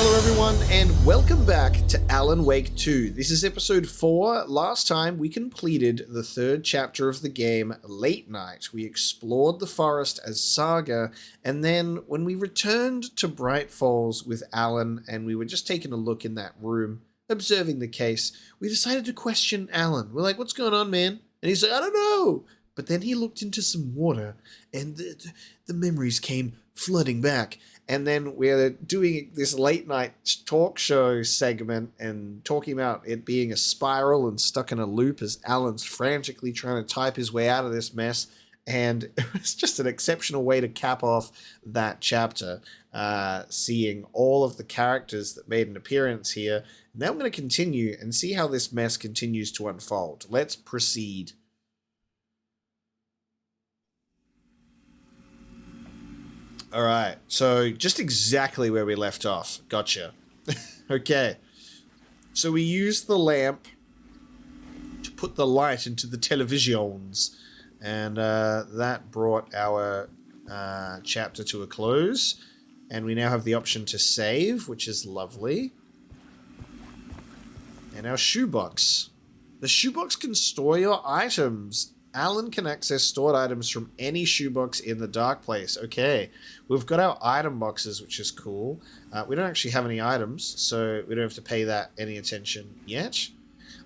Hello everyone, and welcome back to Alan Wake 2. This is episode 4. Last time we completed the third chapter of the game, Late Night. We explored the forest as Saga, and then when we returned to Bright Falls with Alan, and we were just taking a look in that room, observing the case, we decided to question Alan. We're like, what's going on, man? And he's like, I don't know. But then he looked into some water, and the memories came flooding back. And then we're doing this late night talk show segment and talking about it being a spiral and stuck in a loop as Alan's frantically trying to type his way out of this mess. And it was just an exceptional way to cap off that chapter, seeing all of the characters that made an appearance here. Now I'm going to continue and see how this mess continues to unfold. Let's proceed. All right, so just exactly where we left off. Gotcha. Okay. So we used the lamp to put the light into the televisions, and that brought our chapter to a close. And we now have the option to save, which is lovely. And our shoebox. The shoebox can store your items. Alan can access stored items from any shoebox in the dark place. Okay, we've got our item boxes, which is cool. We don't actually have any items, so we don't have to pay that any attention yet.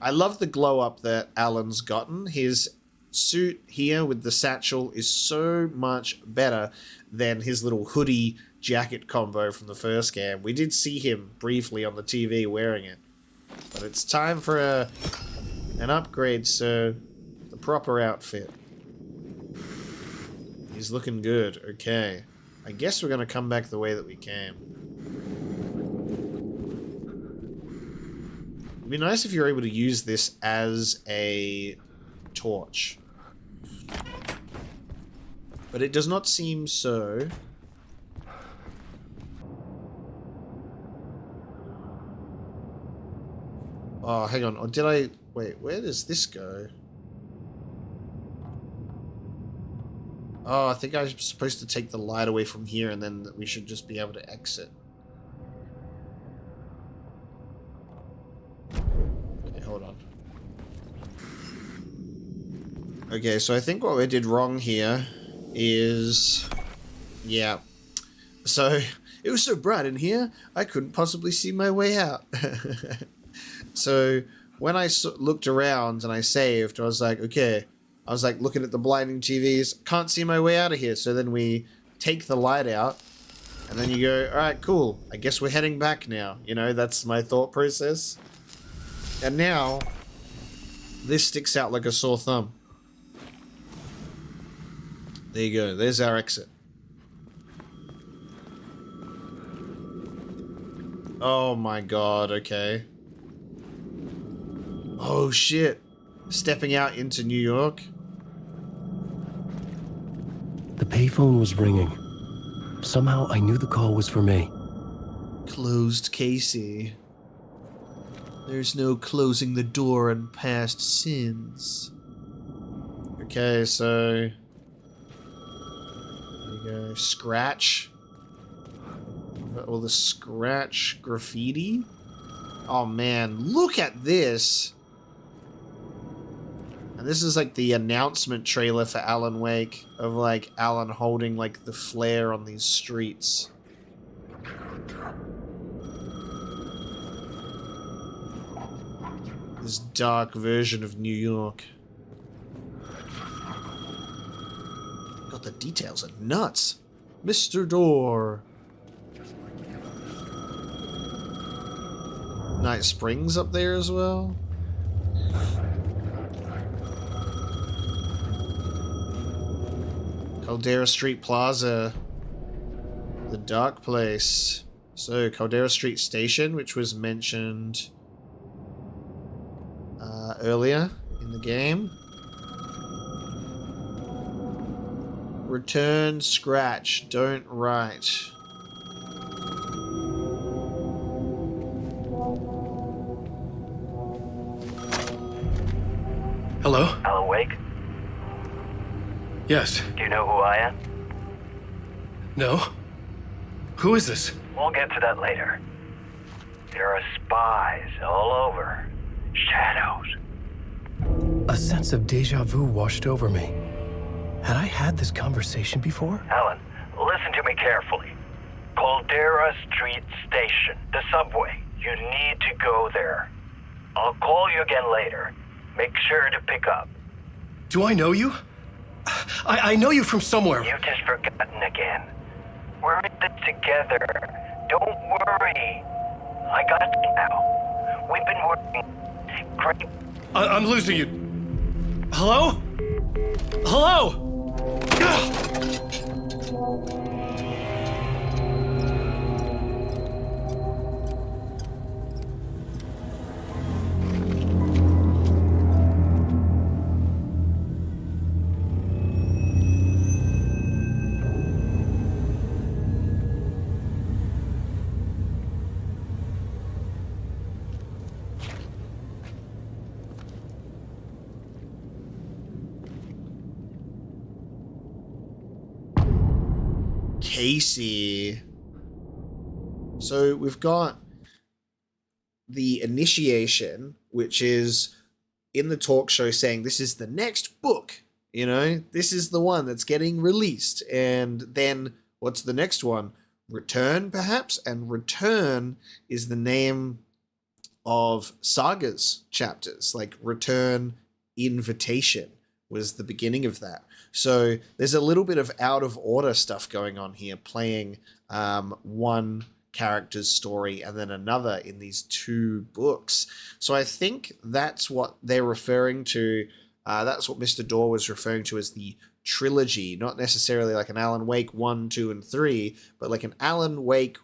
I love the glow up that Alan's gotten. His suit here with the satchel is so much better than his little hoodie jacket combo from the first game. We did see him briefly on the TV wearing it. But it's time for an upgrade, so... proper outfit. He's looking good. Okay. I guess we're going to come back the way that we came. It'd be nice if you're able to use this as a torch. But it does not seem so. Oh, hang on. Or did I... Wait, where does this go? Oh, I think I was supposed to take the light away from here and then we should just be able to exit. Okay, hold on. Okay, so I think what we did wrong here is... Yeah. So, it was so bright in here, I couldn't possibly see my way out. So, when I looked around and I saved, I was like, okay... I was like looking at the blinding TVs, can't see my way out of here. So then we take the light out and then you go, all right, cool. I guess we're heading back now. You know, that's my thought process. And now this sticks out like a sore thumb. There you go. There's our exit. Oh my God. Okay. Oh shit. Stepping out into New York. The payphone was ringing. Somehow I knew the call was for me. Closed Casey. There's no closing the door on past sins. Okay, so... There you go. Scratch. All the scratch graffiti. Oh man, look at this! And this is like the announcement trailer for Alan Wake of like Alan holding like the flare on these streets. This dark version of New York. God, the details are nuts. Mr. Door. Night Springs up there as well. Caldera Street Plaza, the dark place. So, Caldera Street Station, which was mentioned earlier in the game. Return scratch, don't write. Hello? Alan Wake? Yes. Do you know who I am? No? Who is this? We'll get to that later. There are spies all over. Shadows. A sense of deja vu washed over me. Had I had this conversation before? Alan, listen to me carefully. Caldera Street Station, the subway. You need to go there. I'll call you again later. Make sure to pick up. Do I know you? I know you from somewhere. You've just forgotten again. We're in this together. Don't worry. I got you now. We've been working great. I'm losing you. Hello? Hello? Casey. So we've got the initiation, which is in the talk show saying this is the next book, you know, this is the one that's getting released. And then what's the next one? Return, perhaps? And Return is the name of Saga's chapters, like Return Invitation was the beginning of that. So there's a little bit of out of order stuff going on here, playing one character's story and then another in these two books. So I think that's what they're referring to. That's what Mr. Dorr was referring to as the trilogy, not necessarily like an Alan Wake 1, 2, and 3, but like an Alan Wake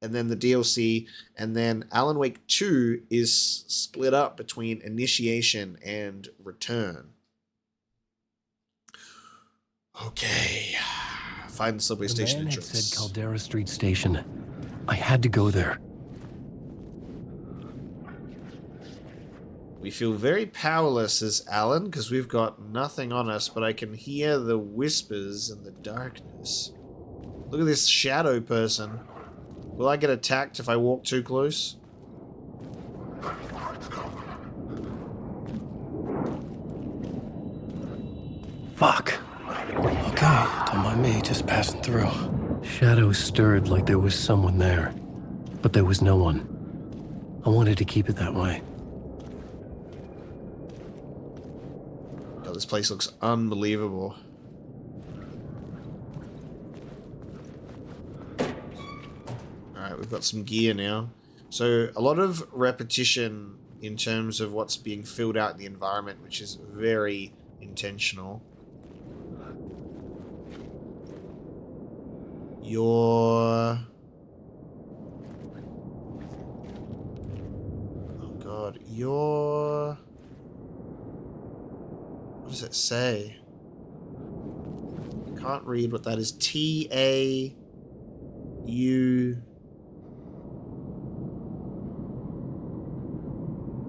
and then the DLC, and then Alan Wake 2 is split up between Initiation and Return. Okay. Find the subway station The man had entrance. said Caldera Street Station. I had to go there. We feel very powerless as Alan because we've got nothing on us, but I can hear the whispers in the darkness. Look at this shadow person. Will I get attacked if I walk too close? Fuck. Okay, don't mind me, just passing through. Shadows stirred like there was someone there, but there was no one. I wanted to keep it that way. God, this place looks unbelievable. Alright, we've got some gear now. So, a lot of repetition in terms of what's being filled out in the environment, which is very intentional. Oh god, what does it say? Can't read what that is. T-A-U...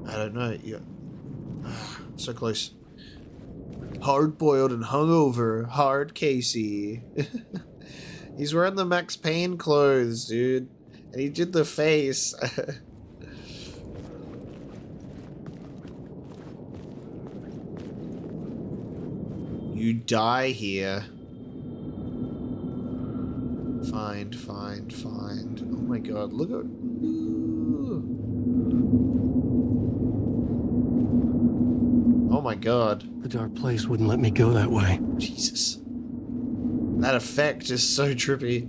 I don't know. So close. Hard-boiled and hungover. Hard Casey. He's wearing the Max Payne clothes, dude. And he did the face. You die here. Find. Oh my god, look at... Ooh. Oh my god. The dark place wouldn't let me go that way. Jesus. That effect is so trippy.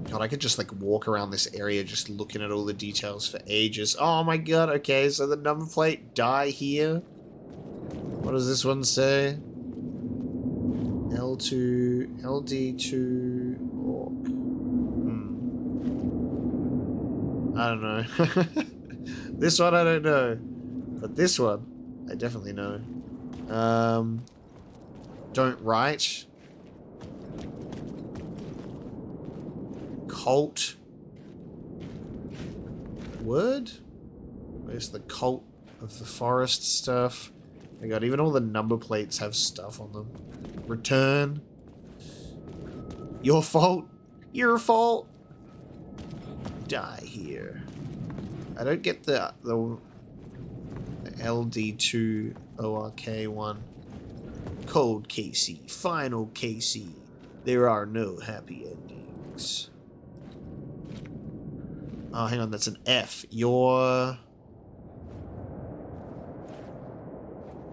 God, I could just like walk around this area just looking at all the details for ages. Oh my god, okay, so the number plate, die here. What does this one say? L2, LD2, or... I don't know. This one I don't know. But this one, I definitely know. Don't write. Cult. Word? Where's the cult of the forest stuff? My god, even all the number plates have stuff on them. Return. Your fault. Your fault. die here. I don't get the LD2 ORK one. Cold Casey, final Casey. There are no happy endings. Oh, hang on, that's an F. Your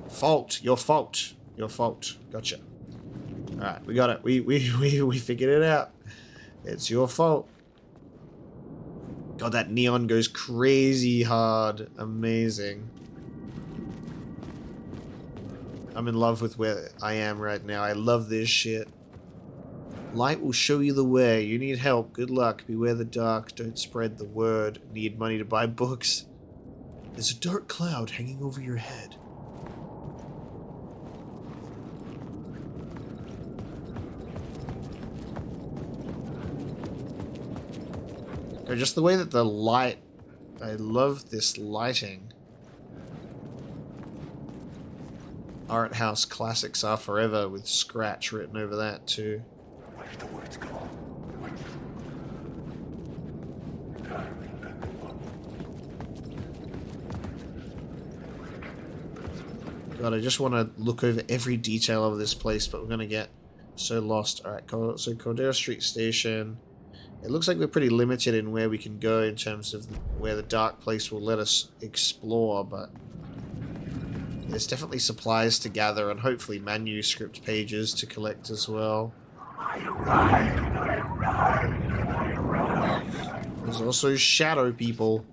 fault. Your fault. Your fault. Gotcha. Alright, we got it. We figured it out. It's your fault. God, that neon goes crazy hard. Amazing. I'm in love with where I am right now. I love this shit. Light will show you the way. You need help. Good luck. Beware the dark. Don't spread the word. Need money to buy books. There's a dark cloud hanging over your head. Or just the way that the light... I love this lighting. Art House classics are forever with Scratch written over that too. Where did the words go? God, I just want to look over every detail of this place, but we're going to get so lost. Alright, so Caldera Street Station. It looks like we're pretty limited in where we can go in terms of where the dark place will let us explore, but there's definitely supplies to gather and hopefully manuscript pages to collect as well. There's also shadow people.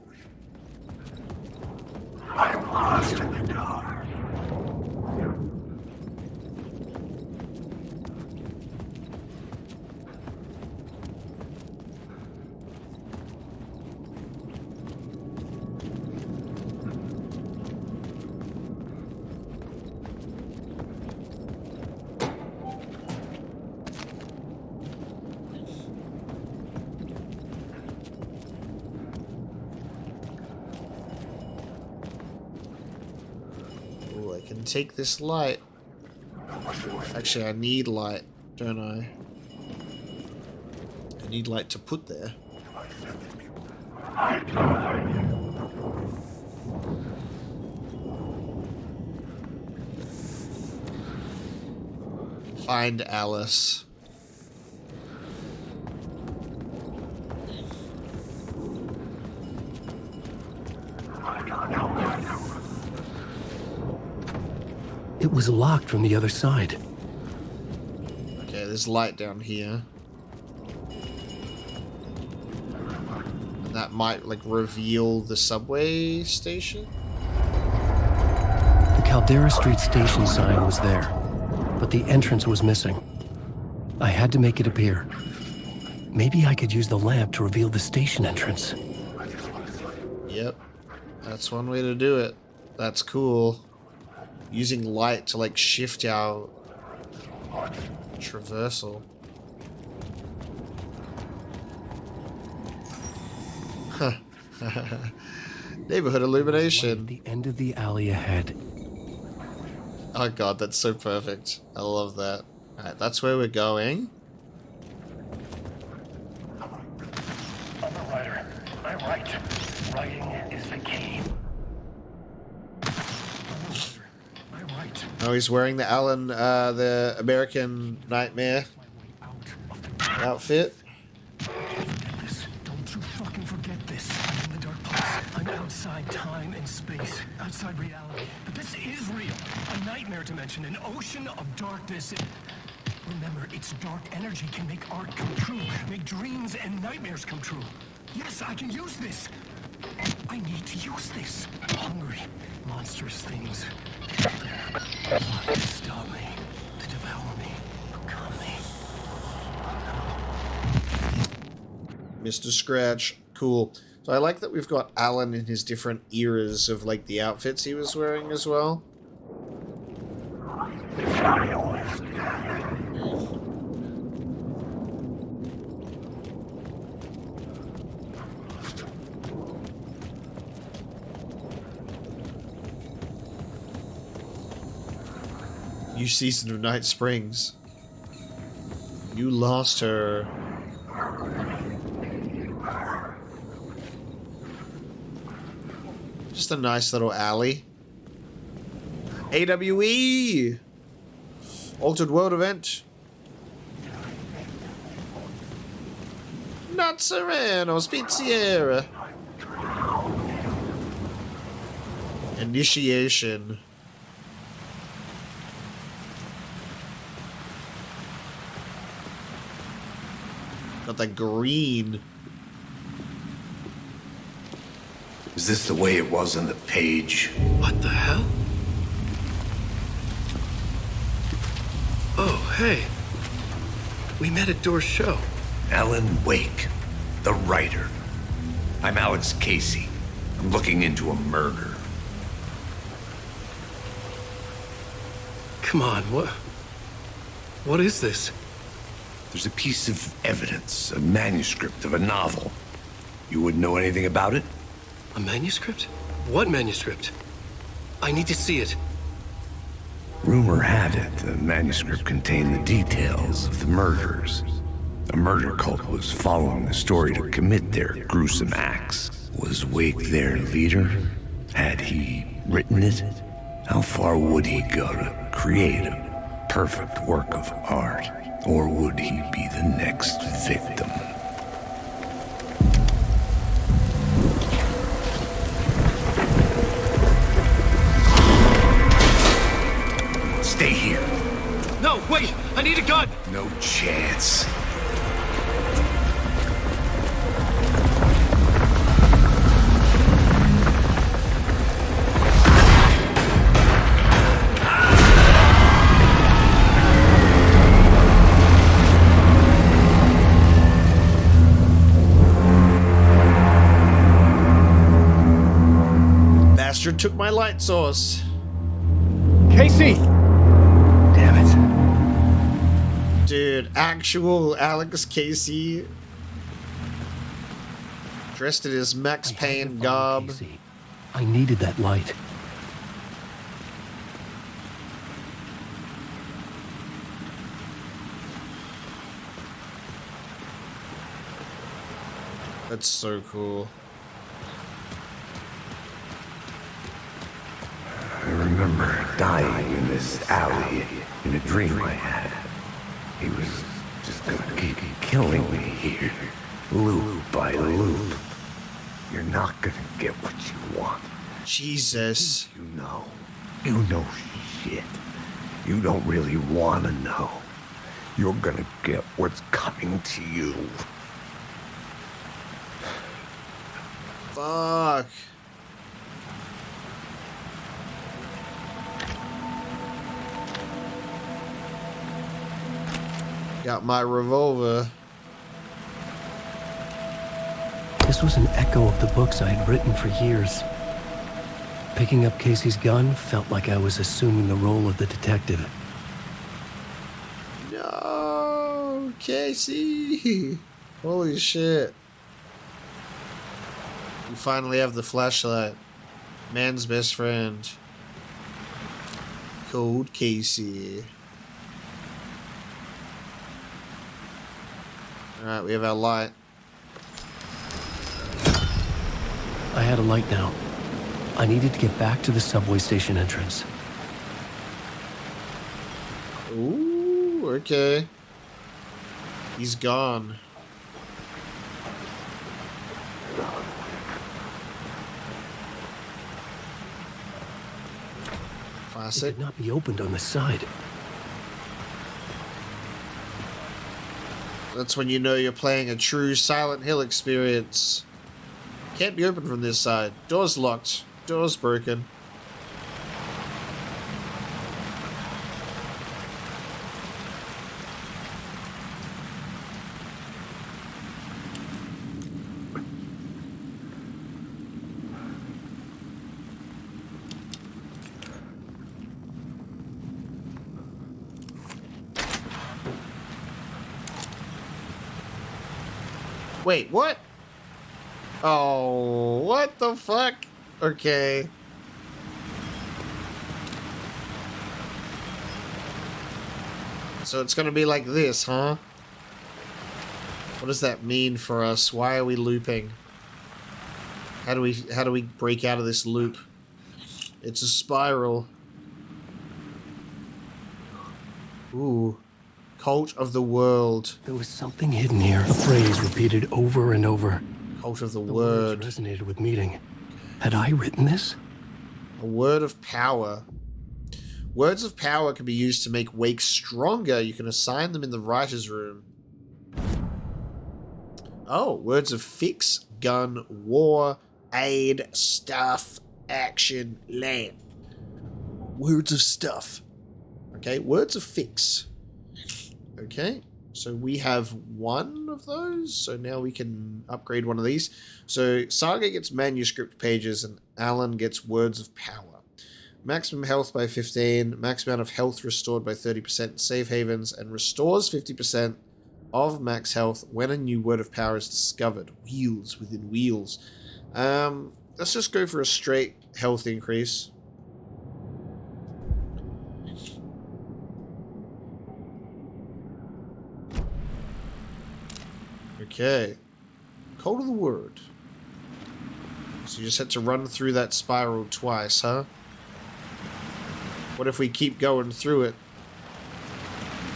I'm lost in the dark. Take this light. Actually, I need light, don't I? I need light to put there. Find Alice. It was locked from the other side. Okay, there's light down here. And that might, like, reveal the subway station? The Caldera Street station sign was there, but the entrance was missing. I had to make it appear. Maybe I could use the lamp to reveal the station entrance. Yep. That's one way to do it. That's cool. Using light to, like, shift our traversal. Neighborhood illumination. The end of the alley ahead. Oh god, that's so perfect. I love that. Alright, that's where we're going. I'm a writer. I write. Writing is the key. Oh, he's wearing the Alan, the American Nightmare outfit. Don't you fucking forget this. I'm in the dark place. I'm outside time and space, outside reality. But this is real. A nightmare dimension, an ocean of darkness. Remember, its dark energy can make art come true, make dreams and nightmares come true. Yes, I can use this. I need to use this. Hungry, monstrous things. To stop me, to devour me, become me. Mr. Scratch. Cool. So I like that we've got Alan in his different eras of, like, the outfits he was wearing as well. New season of Night Springs. You lost her. Just a nice little alley. AWE! Altered World Event. Not Serrano, Spizziera. Initiation. Got the green. Is this the way it was on the page? What the hell? Oh, hey. We met at Door's show. Alan Wake, the writer. I'm Alex Casey. I'm looking into a murder. Come on, what is this? There's a piece of evidence, a manuscript of a novel. You wouldn't know anything about it? A manuscript? What manuscript? I need to see it. Rumor had it the manuscript contained the details of the murders. A murder cult was following the story to commit their gruesome acts. Was Wake their leader? Had he written it? How far would he go to create a perfect work of art? Or would he be the next victim? Stay here. No, wait! I need a gun! No chance. Bastard took my light source. Casey! Damn it. Dude, actual Alex Casey. Dressed in his Max Payne garb. Casey. I needed that light. That's so cool. I remember dying in this alley in a dream I had. He was just gonna keep killing me here, loop by loop. You're not gonna get what you want. Jesus. You know shit. You don't really wanna know. You're gonna get what's coming to you. Fuck. Got my revolver. This was an echo of the books I had written for years. Picking up Casey's gun felt like I was assuming the role of the detective. No, Casey. Holy shit. You finally have the flashlight. Man's best friend. Cold Casey. Alright, we have our light. I had a light now. I needed to get back to the subway station entrance. Ooh, okay. He's gone. It Classic. could not be opened on the side. That's when you know you're playing a true Silent Hill experience. Can't be opened from this side. Door's locked. Door's broken. Wait, what? Oh, what the fuck? Okay. So it's gonna be like this, huh? What does that mean for us? Why are we looping? How do we break out of this loop? It's a spiral. Ooh. Cult of the World. There was something hidden here. A phrase repeated over and over. Cult of the The Word. words resonated with meaning. Had I written this? A word of power. Words of power can be used to make Wake stronger. You can assign them in the writer's room. Oh, words of fix, gun, war, aid, stuff, action, land. Words of stuff. Okay, words of fix. Okay, so we have one of those. So now we can upgrade one of these. So Saga gets manuscript pages and Alan gets words of power. Maximum health by 15, max amount of health restored by 30% in safe havens, and restores 50% of max health when a new word of power is discovered. Wheels within wheels. Let's just go for a straight health increase. Okay. Code of the word. So you just had to run through that spiral twice, huh? What if we keep going through it?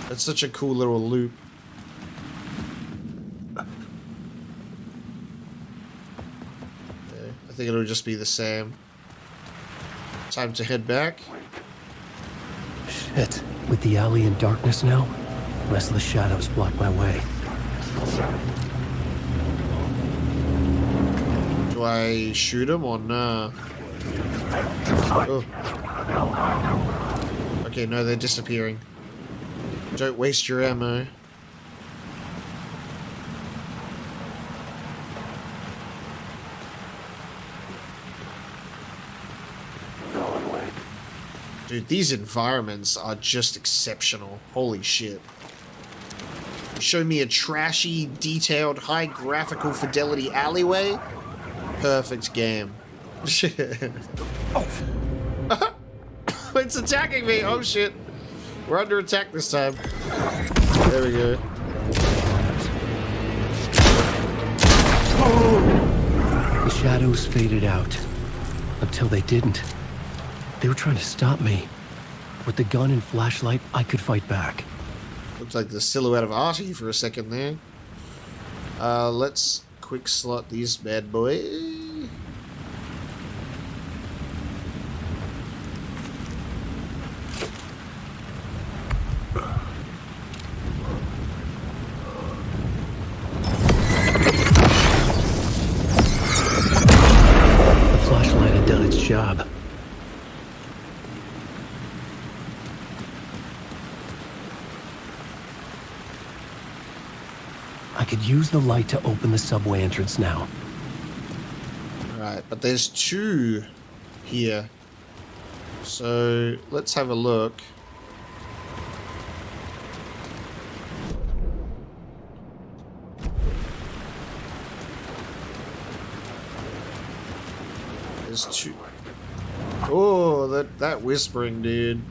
That's such a cool little loop. Okay, I think it'll just be the same. Time to head back. Shit. With the alley in darkness now, restless shadows block my way. Do I shoot him or nah? Oh. Okay, no, they're disappearing. Don't waste your ammo. Dude, these environments are just exceptional. Holy shit. Show me a trashy, detailed, high graphical fidelity alleyway. Perfect game. It's attacking me! Oh shit. We're under attack this time. There we go. The shadows faded out. Until they didn't. They were trying to stop me. With the gun and flashlight, I could fight back. Looks like the silhouette of Artie for a second there. Let's quick slot these bad boys. The flashlight had done its job. I could use the light to open the subway entrance now. Right, but there's two here. So let's have a look. There's two. Oh, that whispering, dude.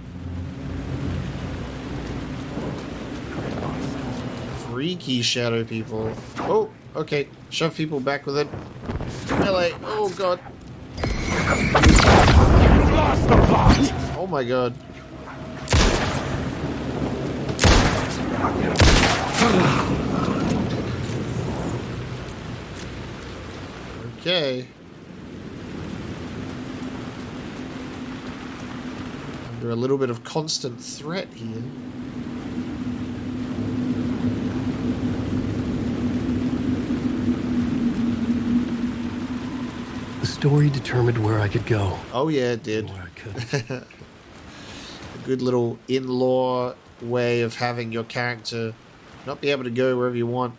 Freaky shadow people. Oh, okay. Shove people back with it. Melee. Oh god. Oh my god. Okay. Under a little bit of constant threat here. The story determined where I could go. Oh yeah, it did. Where I couldn't. A good little in-law way of having your character not be able to go wherever you want.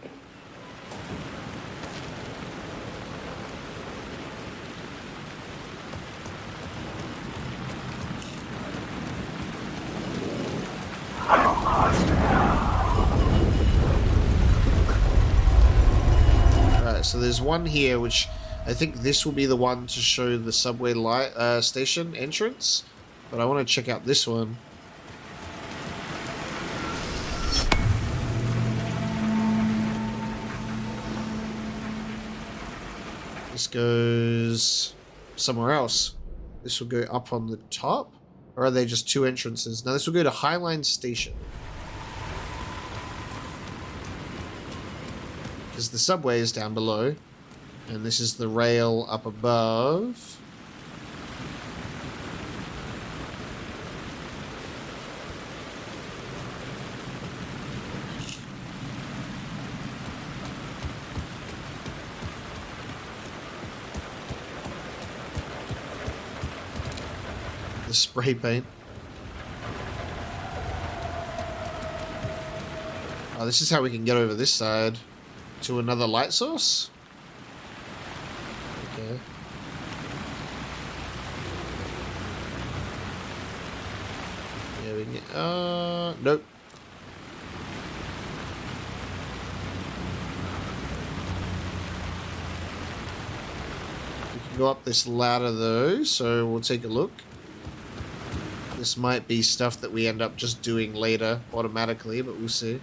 Alright, so there's one here which I think this will be the one to show the subway light station entrance, but I want to check out this one. This goes somewhere else. This will go up on the top? Or are they just two entrances? Now this will go to Highline Station. Because the subway is down below. And this is the rail up above. The spray paint. Oh, this is how we can get over this side to another light source? Okay. Yeah, we can get, nope. We can go up this ladder though, so we'll take a look. This might be stuff that we end up just doing later automatically, but we'll see.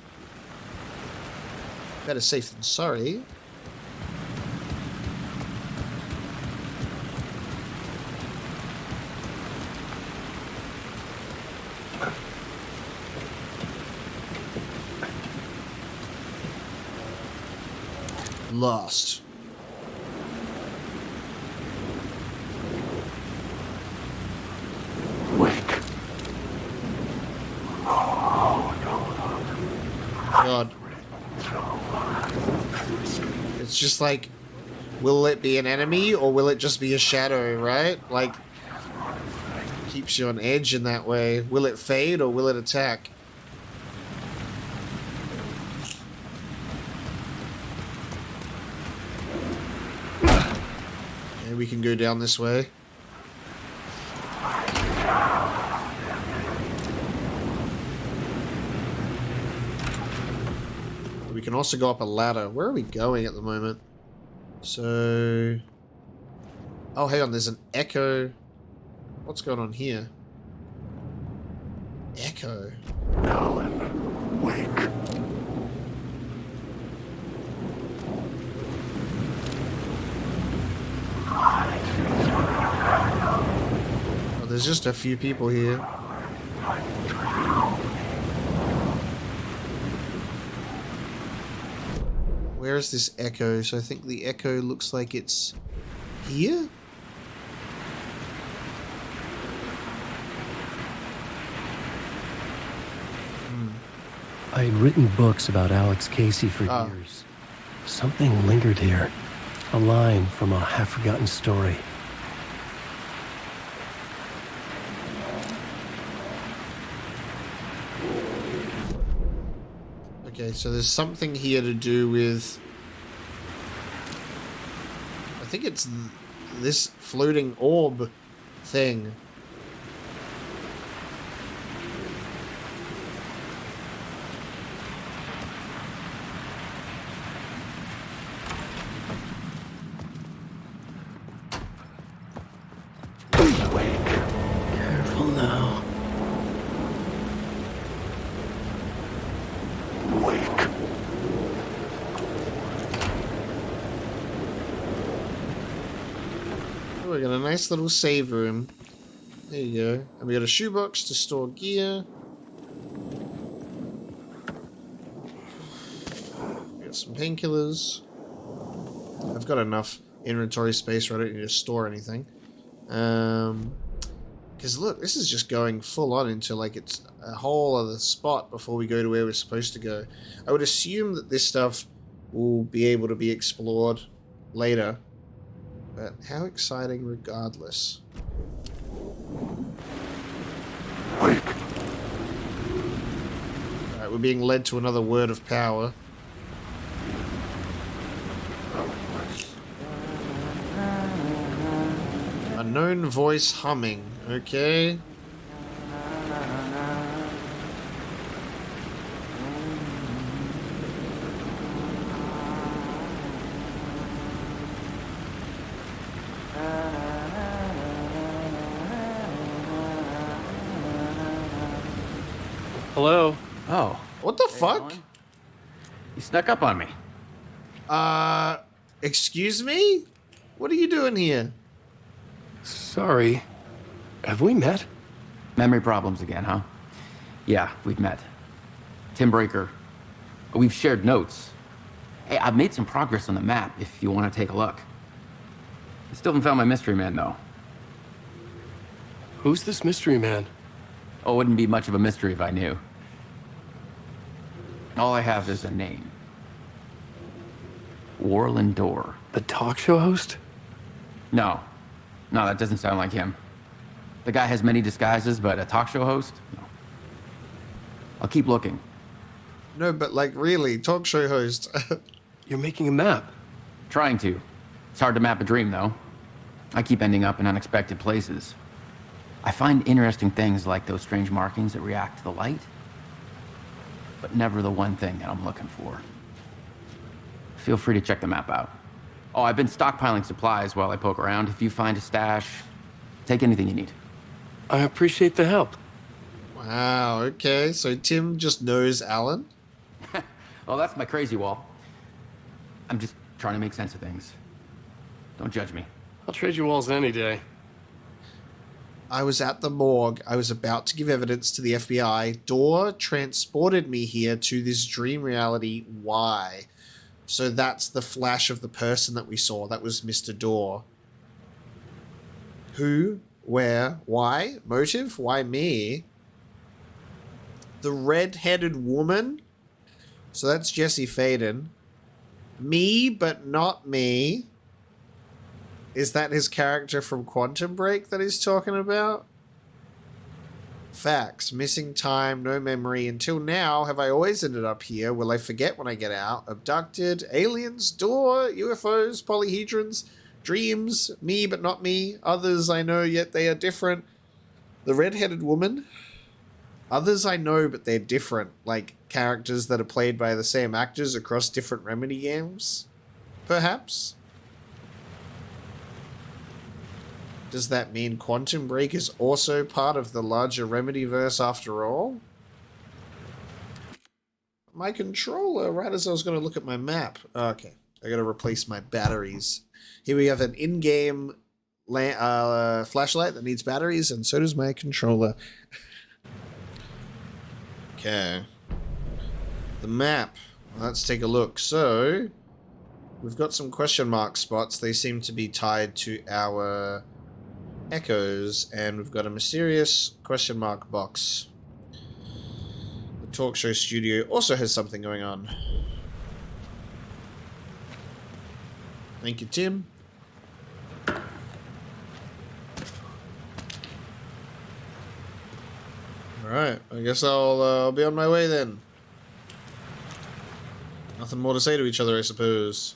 Better safe than sorry. Lost. God. It's just like, will it be an enemy or will it just be a shadow, right? Like, keeps you on edge in that way. Will it fade or will it attack? Okay, we can go down this way. We can also go up a ladder. Where are we going at the moment? So... Oh, hang on. There's an echo. What's going on here? Echo. Alan, wake. Oh, there's just a few people here. Where is this echo? So I think the echo looks like it's here? I had written books about Alex Casey for years. Something lingered here. A line from a half-forgotten story. Okay, so there's something here to do with... I think it's this floating orb thing. Careful now. Oh, we got a nice little save room. There you go. And we got a shoebox to store gear. We got some painkillers. I've got enough inventory space where I don't need to store anything. Because look, this is just going full on into like it's a whole other spot before we go to where we're supposed to go. I would assume that this stuff will be able to be explored later. But how exciting regardless. Alright, we're being led to another word of power. Unknown voice humming. Okay. Hello? Oh. What the fuck? Alan? You snuck up on me. Excuse me? What are you doing here? Sorry. Have we met? Memory problems again, huh? Yeah, we've met. Tim Breaker. We've shared notes. Hey, I've made some progress on the map if you want to take a look. I still haven't found my mystery man, though. Who's this mystery man? Oh, it wouldn't be much of a mystery if I knew. All I have is a name. Warland Door. The talk show host? No, that doesn't sound like him. The guy has many disguises, but a talk show host? No. I'll keep looking. No, but like really, talk show host. You're making a map. Trying to. It's hard to map a dream, though. I keep ending up in unexpected places. I find interesting things like those strange markings that react to the light, but never the one thing that I'm looking for. Feel free to check the map out. Oh, I've been stockpiling supplies while I poke around. If you find a stash, take anything you need. I appreciate the help. Wow, okay. So Tim just knows Alan? Well, that's my crazy wall. I'm just trying to make sense of things. Don't judge me. I'll trade you walls any day. I was at the morgue. I was about to give evidence to the FBI. Door transported me here to this dream reality. Why? So that's the flash of the person that we saw. That was Mr. Door. Who? Where? Why? Motive? Why me? The red-headed woman? So that's Jesse Faden. Me, but not me. Is that his character from Quantum Break that he's talking about? Facts. Missing time, no memory. Until now, have I always ended up here? Will I forget when I get out? Abducted, aliens, door, UFOs, polyhedrons, dreams, me but not me. Others I know, yet they are different. The red-headed woman. Others I know, but they're different. Like characters that are played by the same actors across different Remedy games. Perhaps? Does that mean Quantum Break is also part of the larger Remedyverse after all? My controller, right as I was going to look at my map. Okay, I got to replace my batteries. Here we have an in-game flashlight that needs batteries, and so does my controller. Okay. The map. Let's take a look. So, we've got some question mark spots. They seem to be tied to our echoes, and we've got a mysterious question mark box. The talk show studio also has something going on. Thank you, Tim. Alright, I guess I'll be on my way then. Nothing more to say to each other, I suppose.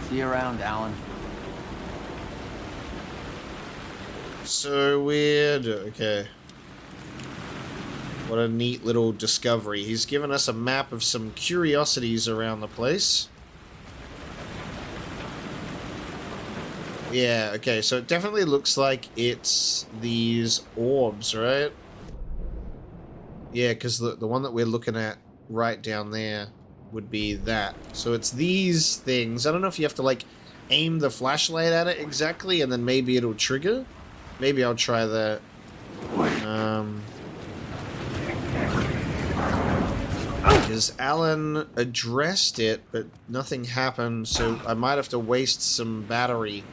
See you around, Alan. So weird. Okay. What a neat little discovery. He's given us a map of some curiosities around the place. Yeah, okay, so it definitely looks like it's these orbs, right? Yeah, because the one that we're looking at right down there would be that. So it's these things. I don't know if you have to, like, aim the flashlight at it exactly, and then maybe it'll trigger. Maybe I'll try that. Because Alan addressed it, but nothing happened, so I might have to waste some battery.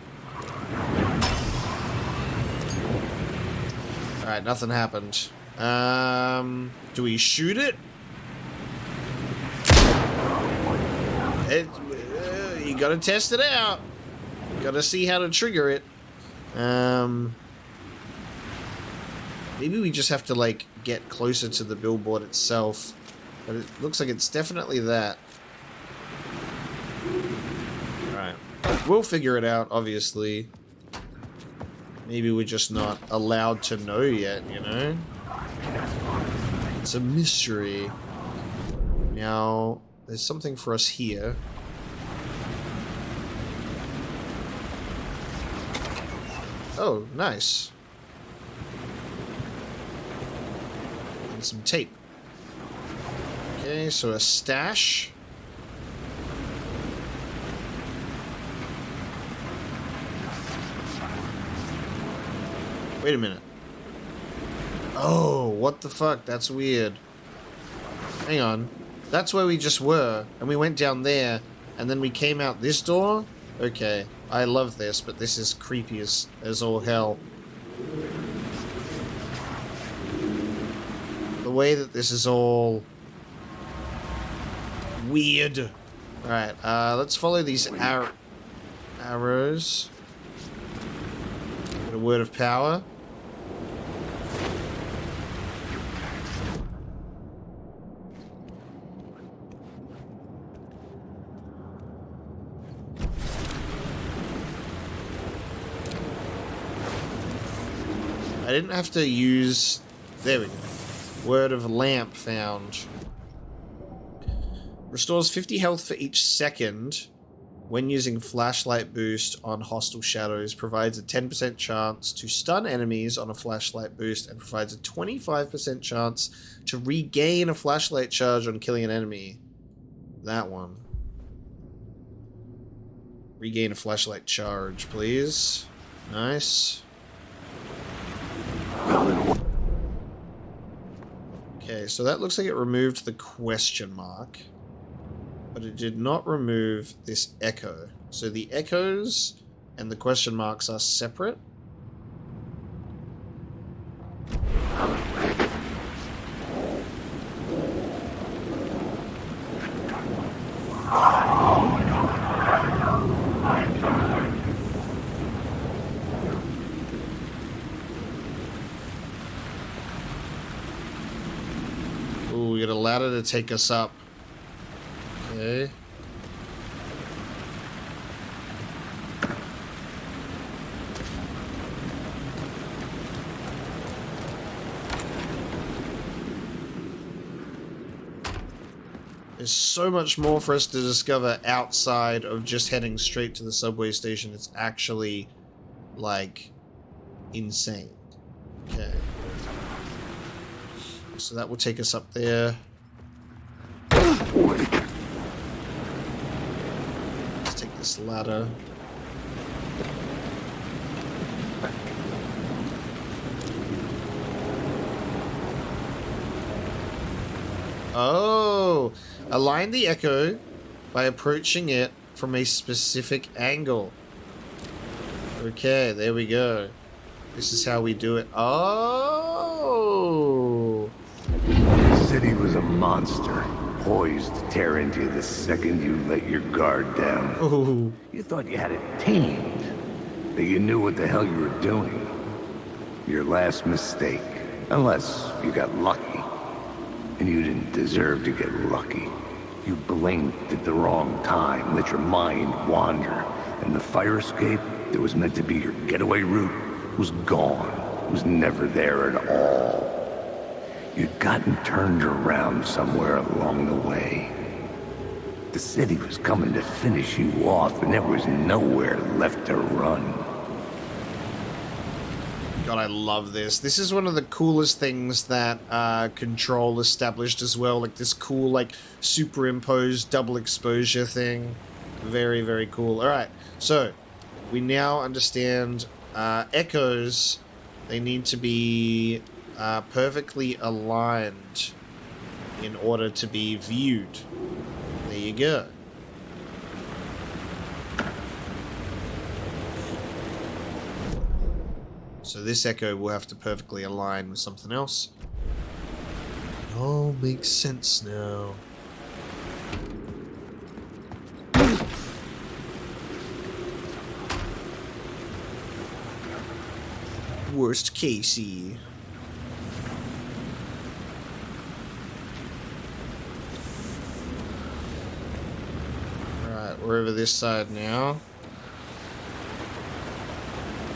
Alright, nothing happened. Do we shoot it? You gotta test it out. You gotta see how to trigger it. Maybe we just have to, like, get closer to the billboard itself. But it looks like it's definitely that. Alright. We'll figure it out, obviously. Maybe we're just not allowed to know yet, you know? It's a mystery. Now, there's something for us here. Oh, nice. And some tape. Okay, so a stash. Wait a minute. Oh, what the fuck? That's weird. Hang on. That's where we just were, and we went down there, and then we came out this door? Okay, I love this, but this is creepy as all hell. The way that this is all weird. Alright, let's follow these arrows. Get a word of power. I didn't have to use... There we go. Word of lamp found. Restores 50 health for each second when using flashlight boost on hostile shadows. Provides a 10% chance to stun enemies on a flashlight boost and provides a 25% chance to regain a flashlight charge on killing an enemy. That one. Regain a flashlight charge, please. Nice. Okay, so that looks like it removed the question mark, but it did not remove this echo. So the echoes and the question marks are separate. Ooh, we got a ladder to take us up. Okay. There's so much more for us to discover outside of just heading straight to the subway station. It's actually, like, insane. Okay. So that will take us up there. Let's take this ladder. Oh! Align the echo by approaching it from a specific angle. Okay, there we go. This is how we do it. Oh! The city was a monster, poised to tear into you the second you let your guard down. Ooh. You thought you had it tamed, that you knew what the hell you were doing. Your last mistake, unless you got lucky. And you didn't deserve to get lucky. You blinked at the wrong time, let your mind wander, and the fire escape that was meant to be your getaway route was gone, was never there at all. You'd gotten turned around somewhere along the way. The city was coming to finish you off, and there was nowhere left to run. God, I love this. This is one of the coolest things that Control established as well. Like this cool, like, superimposed double exposure thing. Very, very cool. Alright, so we now understand echoes. They need to be perfectly aligned in order to be viewed. There you go. So this echo will have to perfectly align with something else. It all makes sense now. Worst Casey. Alright, we're over this side now.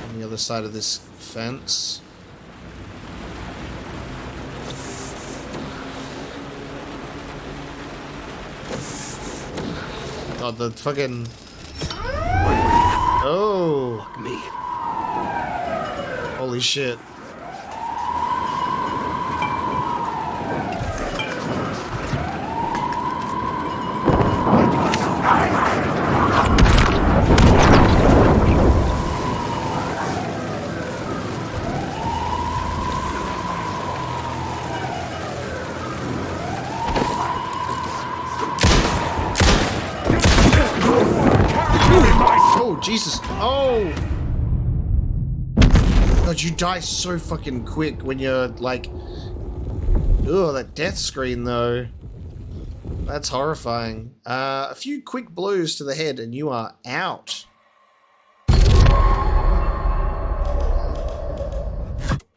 On the other side of this fence. God, the fucking... Oh! Fuck me. Holy shit. Oh, Jesus. Oh! God, you die so fucking quick when you're like... Ugh, that death screen though. That's horrifying. A few quick blows to the head and you are out.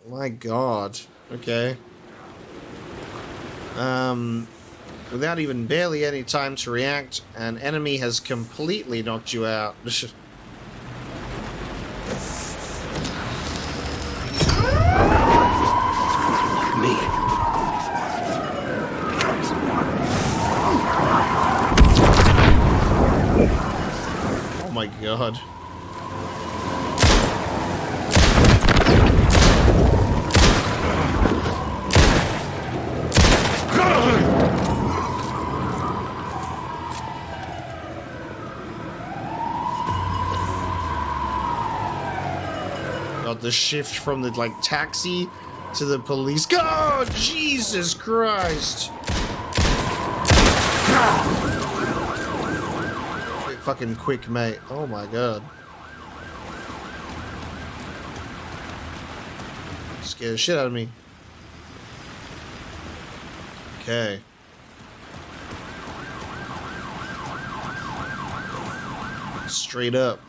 My God. Okay. Without even barely any time to react, an enemy has completely knocked you out. Me. Oh my God. The shift from the like taxi to the police. God, Jesus Christ! Get fucking quick, mate. Oh my God. Scared the shit out of me. Okay. Straight up.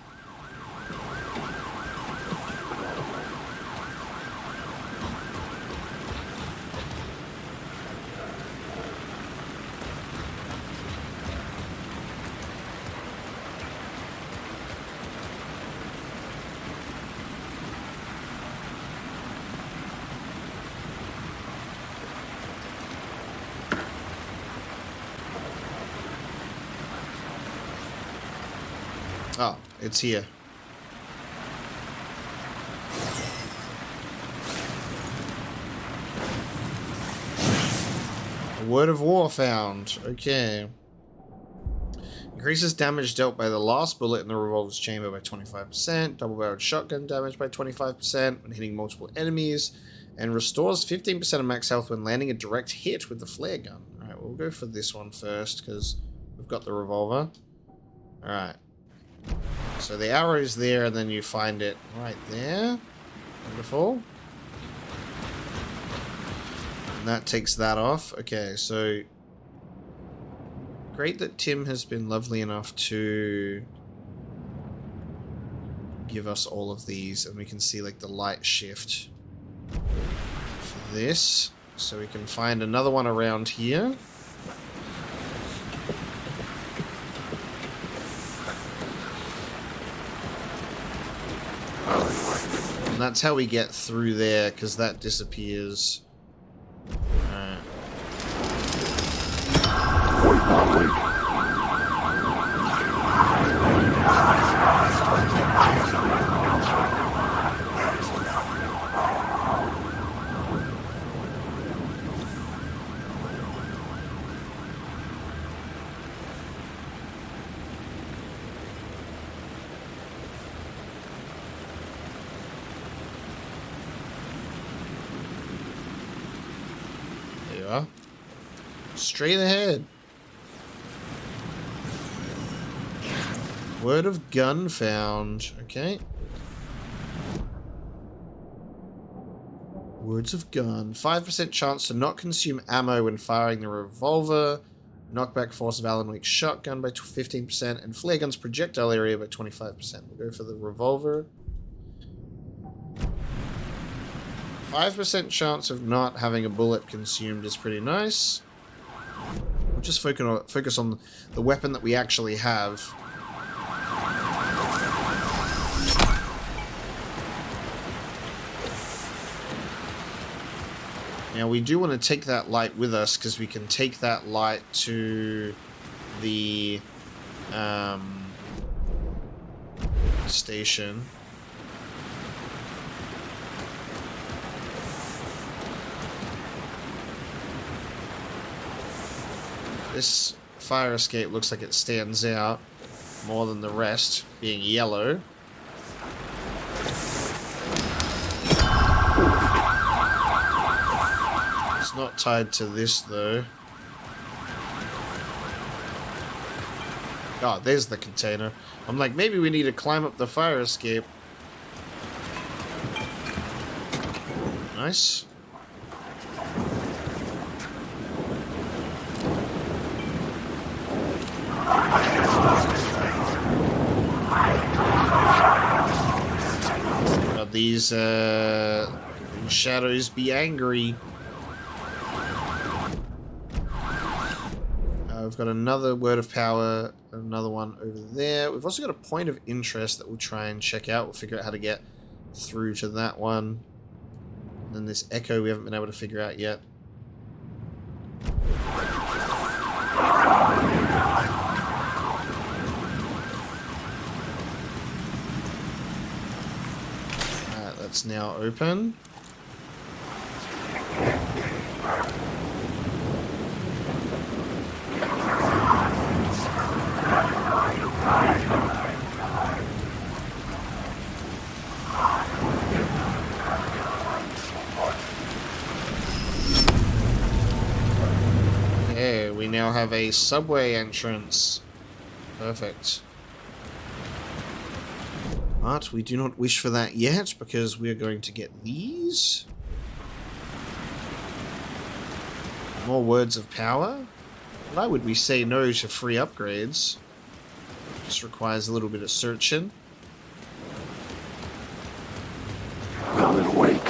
Oh, it's here. A word of war found. Okay. Increases damage dealt by the last bullet in the revolver's chamber by 25%. Double-barreled shotgun damage by 25% when hitting multiple enemies. And restores 15% of max health when landing a direct hit with the flare gun. Alright, we'll go for this one first because we've got the revolver. Alright. So the arrow's there and then you find it right there. Wonderful. And that takes that off. Okay, so great that Tim has been lovely enough to give us all of these and we can see like the light shift for this. So we can find another one around here. And that's how we get through there, because that disappears. Alright. Straight ahead. Word of gun found. Okay. Words of gun. 5% chance to not consume ammo when firing the revolver. Knockback force of Alan Wake's shotgun by 15%. And flare gun's projectile area by 25%. We'll go for the revolver. 5% chance of not having a bullet consumed is pretty nice. We'll just focus on the weapon that we actually have. Now we do want to take that light with us because we can take that light to the station. This fire escape looks like it stands out more than the rest, being yellow. It's not tied to this though. Oh, there's the container. I'm like, maybe we need to climb up the fire escape. Nice. These shadows be angry. We've got another word of power, another one over there. We've also got a point of interest that we'll try and check out. We'll figure out how to get through to that one. And then this echo we haven't been able to figure out yet. That's now open. Okay, we now have a subway entrance. Perfect. But we do not wish for that yet, because we are going to get these. More words of power. Why would we say no to free upgrades? Just requires a little bit of searching. Well and awake.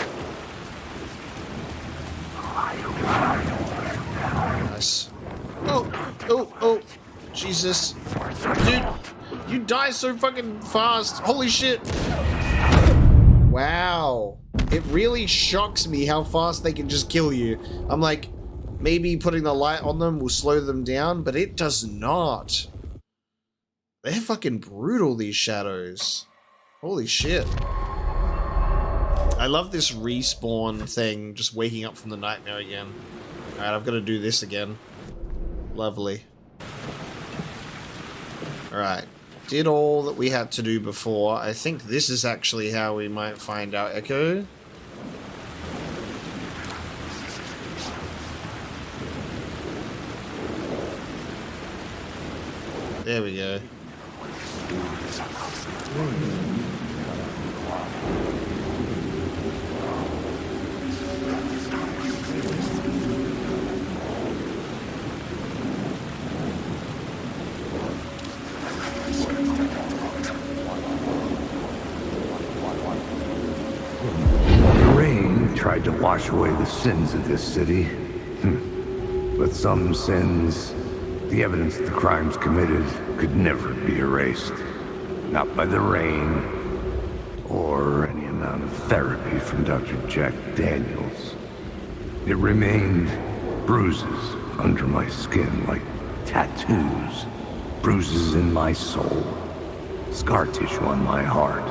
Nice. Oh, Jesus. Dude, you die so fucking fast. Holy shit. Wow. It really shocks me how fast they can just kill you. I'm like, maybe putting the light on them will slow them down, but it does not. They're fucking brutal, these shadows. Holy shit. I love this respawn thing, just waking up from the nightmare again. Alright, I've got to do this again. Lovely. Alright. Did all that we had to do before. I think this is actually how we might find our echo. There we go. The rain tried to wash away the sins of this city. But some sins, the evidence of the crimes committed, could never be erased. Not by the rain, or any amount of therapy from Dr. Jack Daniels. It remained bruises under my skin, like tattoos. Bruises in my soul. Scar tissue on my heart.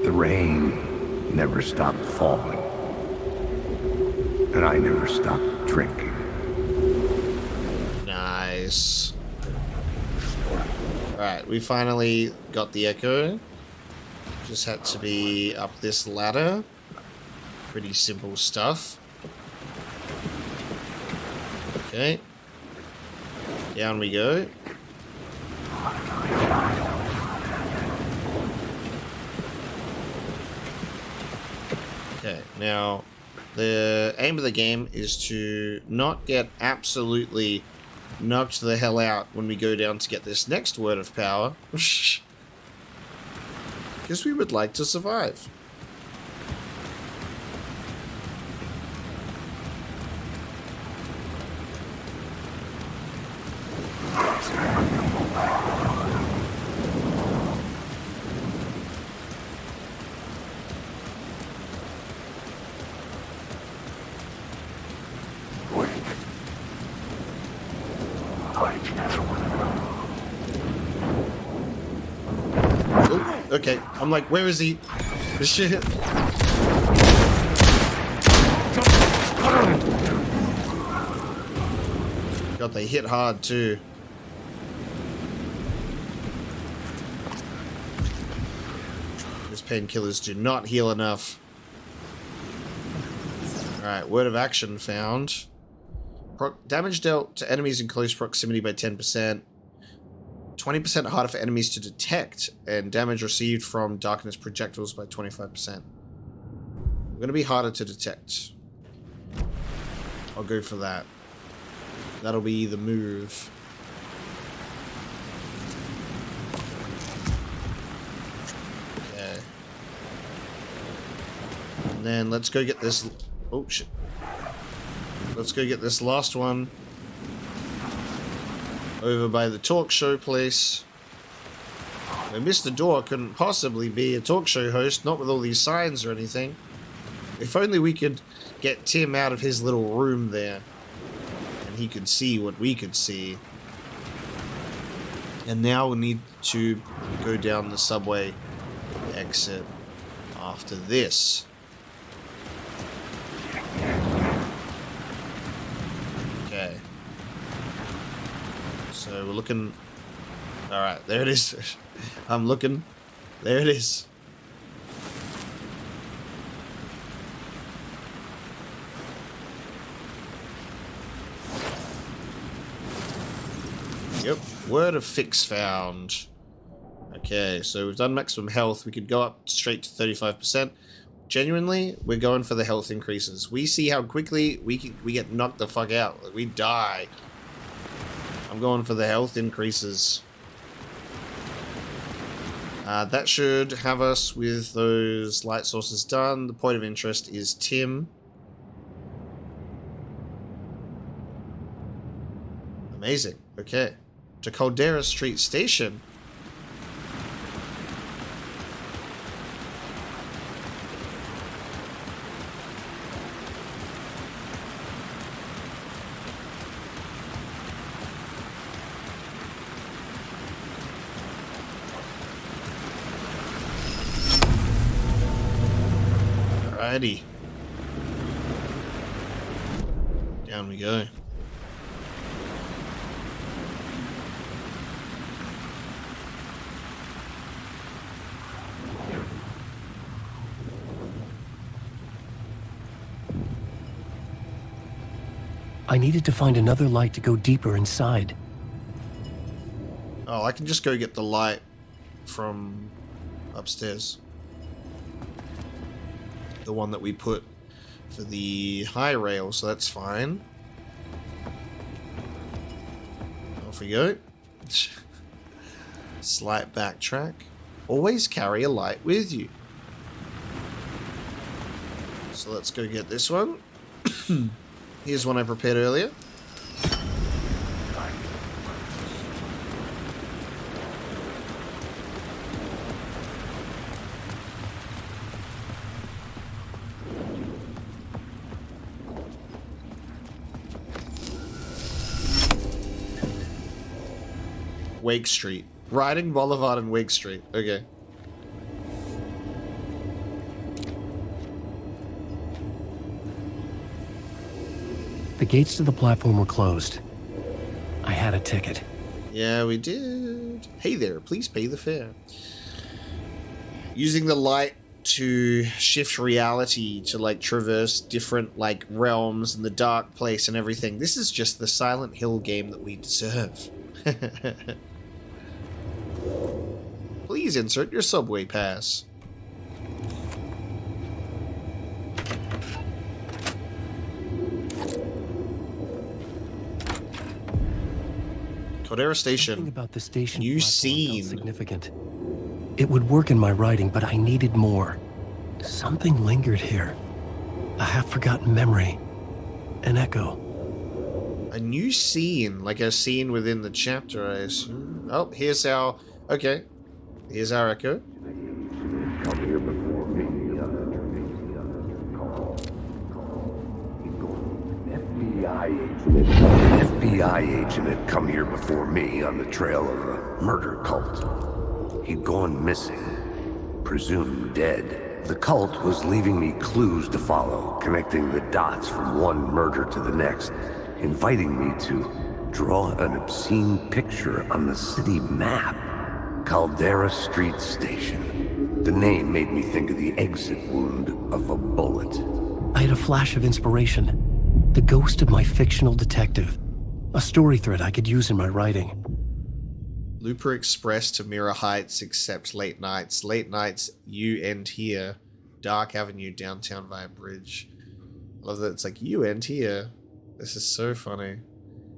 The rain never stopped falling. And I never stopped drinking. Nice. Alright, we finally got the echo. Just had to be up this ladder. Pretty simple stuff. Okay. Down we go. Okay, now the aim of the game is to not get absolutely knocked the hell out when we go down to get this next word of power. Because we would like to survive. Okay, I'm like, where is he? Shit. God, they hit hard too. These painkillers do not heal enough. Alright, word of action found. Damage dealt to enemies in close proximity by 10%. 20% harder for enemies to detect, and damage received from darkness projectiles by 25%. We're going to be harder to detect. I'll go for that. That'll be the move. Okay. And then let's go get this... Oh, shit. Let's go get this last one. Over by the talk show place. Now, Mr. Door couldn't possibly be a talk show host, not with all these signs or anything. If only we could get Tim out of his little room there, and he could see what we could see. And now we need to go down the subway exit after this. Okay. So we're looking... Alright, there it is. I'm looking. There it is. Yep, word of fix found. Okay, so we've done maximum health. We could go up straight to 35%. Genuinely, we're going for the health increases. We see how quickly we get knocked the fuck out. Like, we die. I'm going for the health increases. That should have us with those light sources done. The point of interest is Tim. Amazing. Okay. To Caldera Street Station. Alrighty. Down we go. I needed to find another light to go deeper inside. Oh, I can just go get the light from upstairs. The one that we put for the high rail, so that's fine. Off we go. Slight backtrack. Always carry a light with you. So let's go get this one. Here's one I prepared earlier. Wake Street. Riding Boulevard and Wake Street. Okay. The gates to the platform were closed. I had a ticket. Yeah, we did. Hey there, please pay the fare. Using the light to shift reality to like traverse different like realms and the dark place and everything. This is just the Silent Hill game that we deserve. Please insert your subway pass. Caldera Station. Something about the station New platform scene. felt significant. It would work in my writing, but I needed more. Something lingered here. A half-forgotten memory. An echo. A new scene, like a scene within the chapter, I assume. Oh, here's our... Okay. Here's our echo. An FBI agent had come here before me on the trail of a murder cult. He'd gone missing, presumed dead. The cult was leaving me clues to follow, connecting the dots from one murder to the next, inviting me to draw an obscene picture on the city map. Caldera Street Station. The name made me think of the exit wound of a bullet. I had a flash of inspiration. The ghost of my fictional detective. A story thread I could use in my writing. Looper Express to Mirror Heights, except late nights. Late nights, you end here. Dark Avenue, downtown via bridge. I love that it's like, you end here. This is so funny.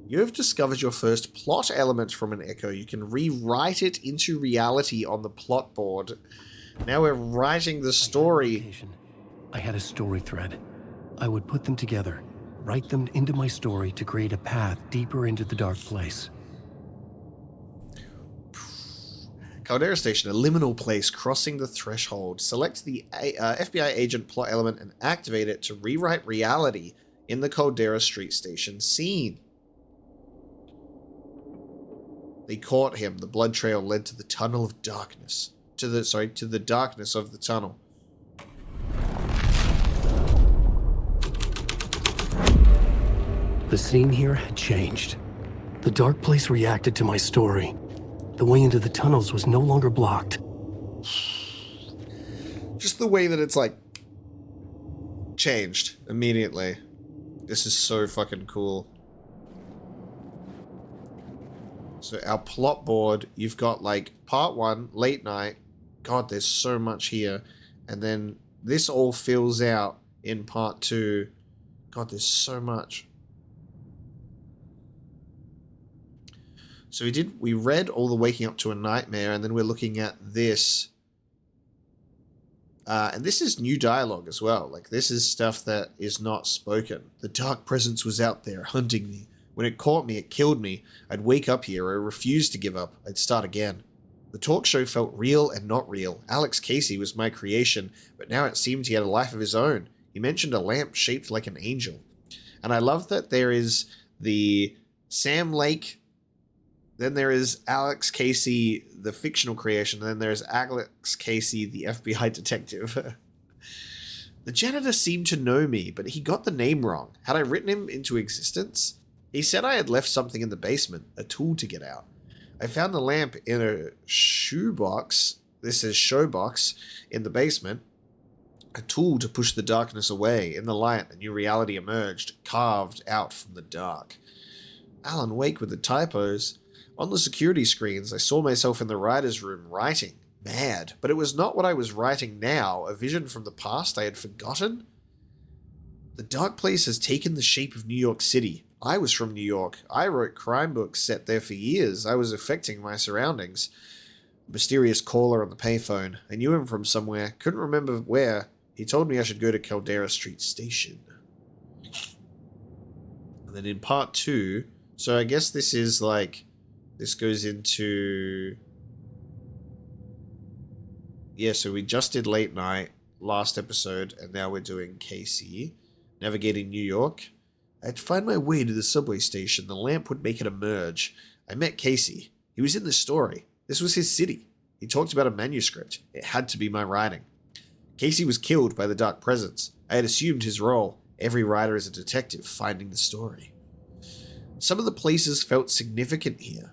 You have discovered your first plot element from an echo. You can rewrite it into reality on the plot board. Now we're writing the story. I had a story thread. I would put them together, write them into my story to create a path deeper into the dark place. Caldera Station, a liminal place crossing the threshold. Select the FBI agent plot element and activate it to rewrite reality in the Caldera Street Station scene. They caught him. The blood trail led to the tunnel of darkness. To the darkness of the tunnel. The scene here had changed. The dark place reacted to my story. The way into the tunnels was no longer blocked. Just the way that it's like changed immediately. This is so fucking cool. So our plot board, you've got like part 1, late night. God, there's so much here. And then this all fills out in part 2. God, there's so much. So we read all the waking up to a nightmare, and then we're looking at this. And this is new dialogue as well. Like, this is stuff that is not spoken. The dark presence was out there, hunting me. When it caught me, it killed me. I'd wake up here. I refused to give up. I'd start again. The talk show felt real and not real. Alex Casey was my creation, but now it seemed he had a life of his own. He mentioned a lamp shaped like an angel. And I love that there is the Sam Lake, then there is Alex Casey, the fictional creation, and then there's Alex Casey, the FBI detective. The janitor seemed to know me, but he got the name wrong. Had I written him into existence? He said I had left something in the basement, a tool to get out. I found the lamp in a shoebox, this is showbox, in the basement. A tool to push the darkness away. In the light, a new reality emerged, carved out from the dark. Alan Wake with the typos. On the security screens, I saw myself in the writer's room writing. Mad. But it was not what I was writing now, a vision from the past I had forgotten. The dark place has taken the shape of New York City. I was from New York. I wrote crime books set there for years. I was affecting my surroundings. Mysterious caller on the payphone. I knew him from somewhere. Couldn't remember where. He told me I should go to Caldera Street Station. And then in part 2, so I guess this is like, this goes into, yeah, so we just did late night last episode, and now we're doing Casey. Navigating New York. I'd find my way to the subway station. The lamp would make it emerge. I met Casey. He was in the story. This was his city. He talked about a manuscript. It had to be my writing. Casey was killed by the dark presence. I had assumed his role. Every writer is a detective finding the story. Some of the places felt significant here.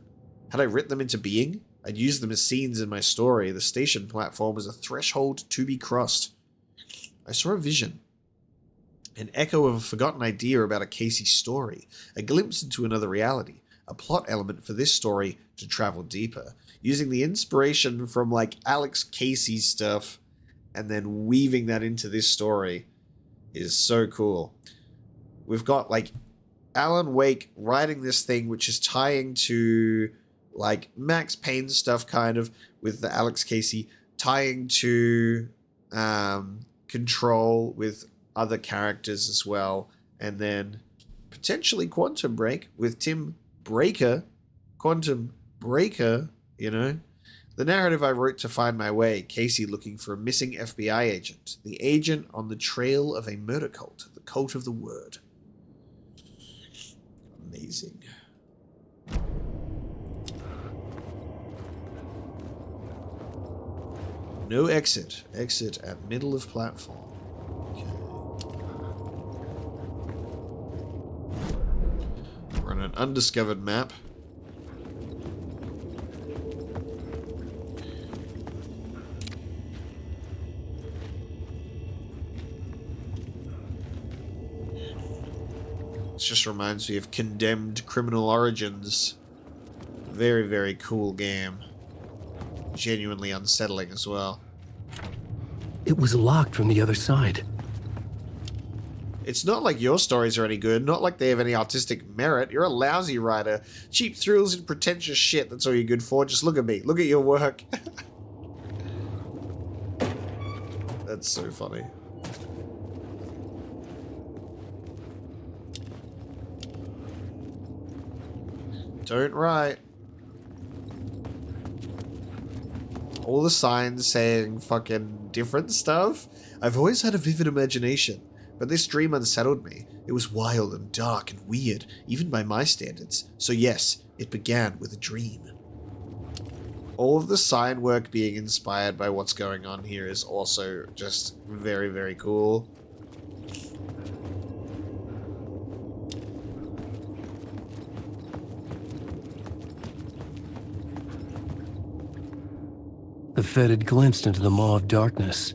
Had I written them into being? I'd use them as scenes in my story. The station platform was a threshold to be crossed. I saw a vision. An echo of a forgotten idea about a Casey story. A glimpse into another reality. A plot element for this story to travel deeper. Using the inspiration from like Alex Casey's stuff and then weaving that into this story is so cool. We've got like Alan Wake writing this thing which is tying to like Max Payne stuff kind of with the Alex Casey, tying to Control with other characters as well, and then potentially Quantum Break with Tim Breaker, Quantum Breaker, you know. The narrative I wrote to find my way, Casey looking for a missing FBI agent, the agent on the trail of a murder cult, the cult of the word. Amazing. No exit. Exit at middle of platform. Okay. We're on an undiscovered map. This just reminds me of Condemned Criminal Origins. Very, very cool game. Genuinely unsettling as well. It was locked from the other side. It's not like your stories are any good, not like they have any artistic merit. You're a lousy writer. Cheap thrills and pretentious shit, that's all you're good for. Just look at me. Look at your work. That's so funny. Don't write. All the signs saying fucking different stuff. I've always had a vivid imagination, but this dream unsettled me. It was wild and dark and weird, even by my standards. So yes, it began with a dream. All of the sign work being inspired by what's going on here is also just very, very cool. The Fed had glimpsed into the maw of darkness.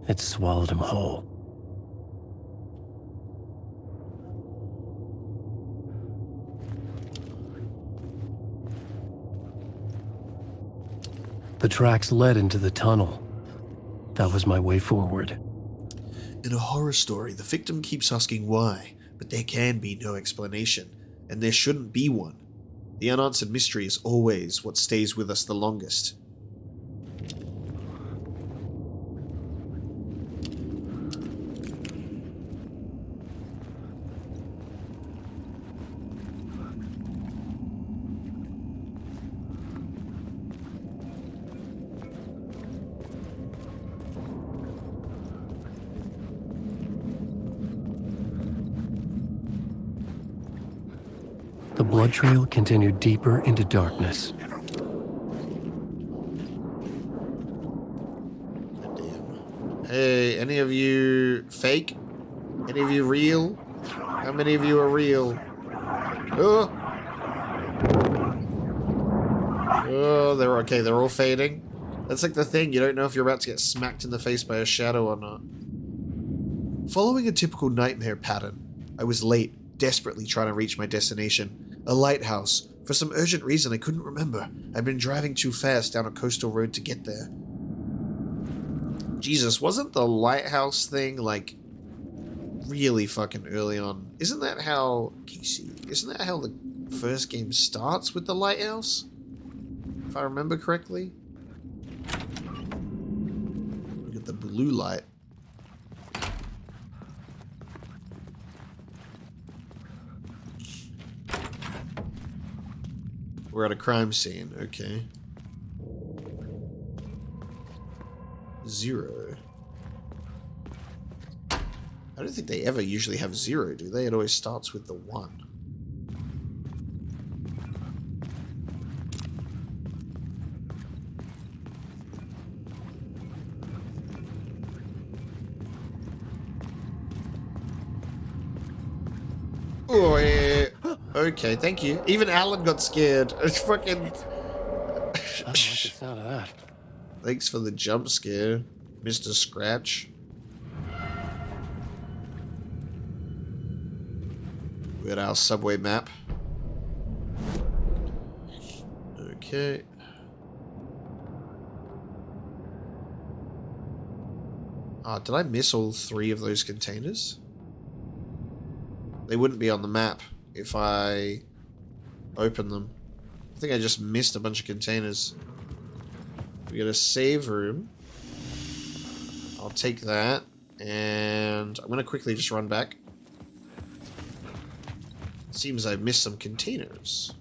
It swallowed him whole. The tracks led into the tunnel. That was my way forward. In a horror story, the victim keeps asking why, but there can be no explanation, and there shouldn't be one. The unanswered mystery is always what stays with us the longest. The blood trail continued deeper into darkness. Damn. Hey, any of you fake? Any of you real? How many of you are real? Oh, they're okay. They're all fading. That's like the thing. You don't know if you're about to get smacked in the face by a shadow or not. Following a typical nightmare pattern, I was late, desperately trying to reach my destination. A lighthouse. For some urgent reason I couldn't remember. I'd been driving too fast down a coastal road to get there. Jesus, wasn't the lighthouse thing, like, really fucking early on? Isn't that how... Casey, isn't that how the first game starts with the lighthouse? If I remember correctly? Look at the blue light. We're at a crime scene, okay. 0. I don't think they ever usually have 0, do they? It always starts with the 1. Oh, yeah. Okay, thank you. Even Alan got scared. It's fucking... I don't like the sound of that. Thanks for the jump scare, Mr. Scratch. We got our subway map. Okay. Did I miss all 3 of those containers? They wouldn't be on the map if I open them. I think I just missed a bunch of containers. We got a save room. I'll take that. And I'm going to quickly just run back. Seems I've missed some containers.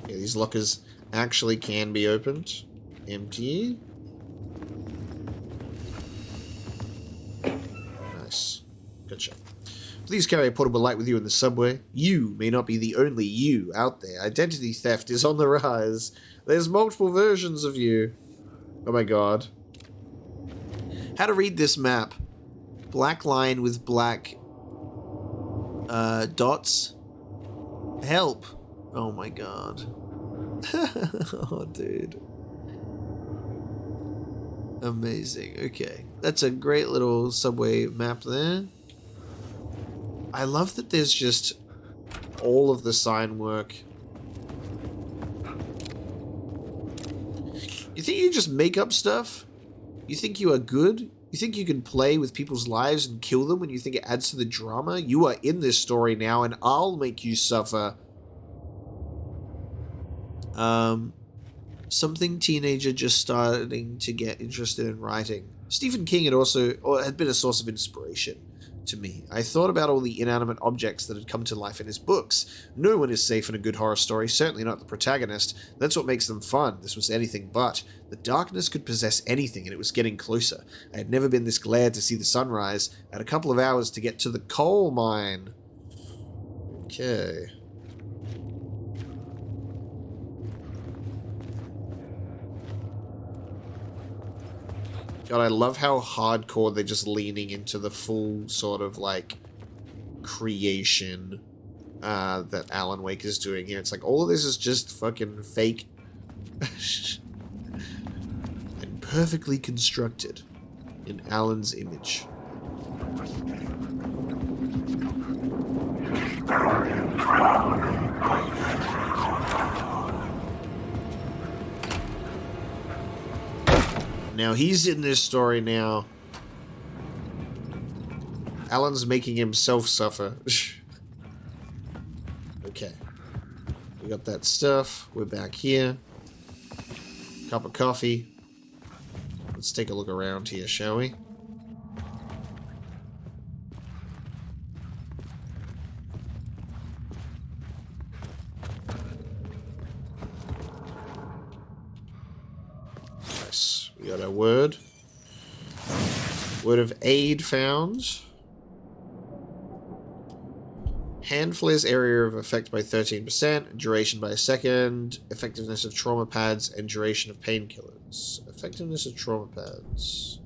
Yeah, these lockers actually can be opened. Empty. Nice. Gotcha. Please carry a portable light with you in the subway. You may not be the only you out there. Identity theft is on the rise. There's multiple versions of you. Oh my god. How to read this map. Black line with black dots. Help. Oh my god. Oh, dude. Amazing. Okay. That's a great little subway map there. I love that there's just all of the sign work. You think you just make up stuff? You think you are good? You think you can play with people's lives and kill them when you think it adds to the drama? You are in this story now, and I'll make you suffer. Something teenager just starting to get interested in writing. Stephen King had been a source of inspiration to me. I thought about all the inanimate objects that had come to life in his books. No one is safe in a good horror story, certainly not the protagonist. That's what makes them fun. This was anything but. The darkness could possess anything, and it was getting closer. I had never been this glad to see the sunrise. I had a couple of hours to get to the coal mine. Okay. God, I love how hardcore they're just leaning into the full sort of, like, creation that Alan Wake is doing here. It's like, all of this is just fucking fake and perfectly constructed in Alan's image. Now he's in this story now. Alan's making himself suffer. Okay. We got that stuff. We're back here. Cup of coffee. Let's take a look around here, shall we? Nice. We got our word. Word of aid found. Hand flares area of effect by 13%, duration by a second, effectiveness of trauma pads, and duration of painkillers. Effectiveness of trauma pads.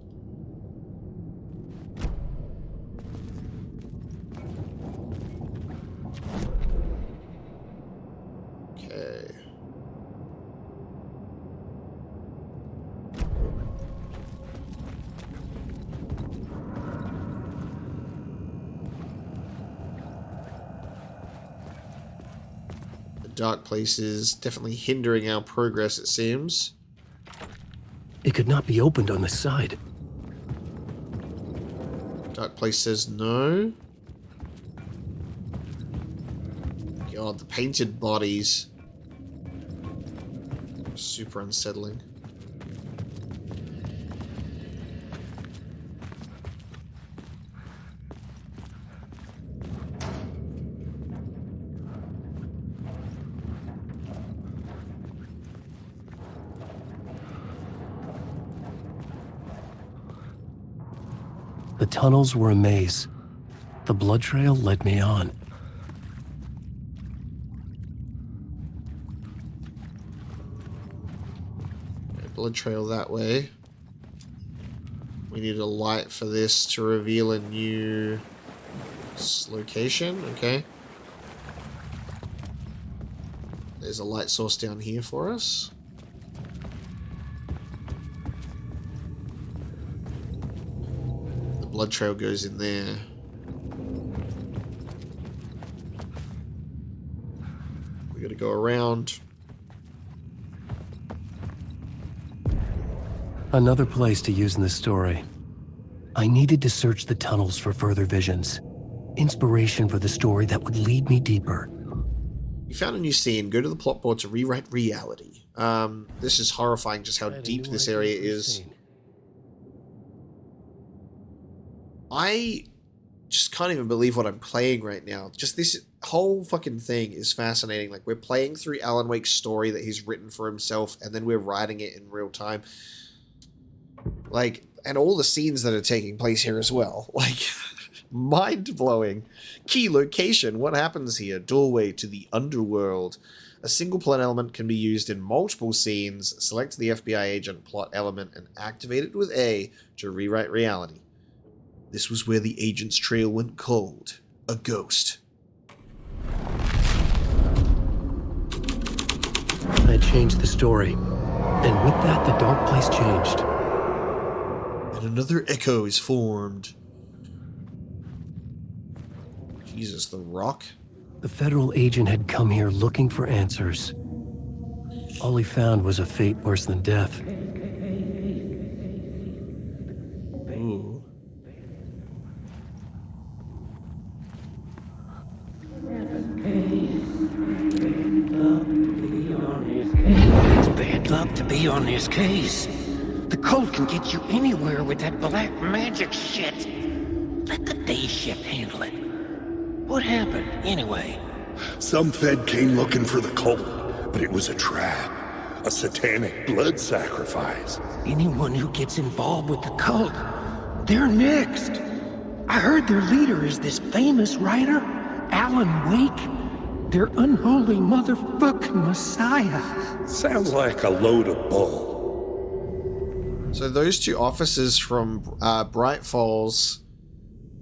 Okay. Dark places definitely hindering our progress, it seems. It could not be opened on the side. Dark place says no. God, the painted bodies. Super unsettling. The tunnels were a maze. The blood trail led me on. Blood trail that way. We need a light for this to reveal a new location. Okay. There's a light source down here for us. Blood trail goes in there. We gotta go around. Another place to use in the story. I needed to search the tunnels for further visions. Inspiration for the story that would lead me deeper. You found a new scene. Go to the plot board to rewrite reality. This is horrifying just how deep this area is. I just can't even believe what I'm playing right now. Just this whole fucking thing is fascinating. Like, we're playing through Alan Wake's story that he's written for himself, and then we're writing it in real time. Like, and all the scenes that are taking place here as well. Like, mind-blowing. Key location. What happens here? Doorway to the underworld. A single plot element can be used in multiple scenes. Select the FBI agent plot element and activate it with A to rewrite reality. This was where the agent's trail went cold. A ghost. I changed the story. And with that, the dark place changed. And another echo is formed. Jesus, the rock? The federal agent had come here looking for answers. All he found was a fate worse than death. Ooh. It's bad luck to be on this case. The cult can get you anywhere with that black magic shit. Let the day shift handle it. What happened, anyway? Some Fed came looking for the cult, but it was a trap. A satanic blood sacrifice. Anyone who gets involved with the cult, they're next. I heard their leader is this famous writer, Alan Wake. Their unholy motherfucking messiah. Sounds like a load of bull. So those two officers from Bright Falls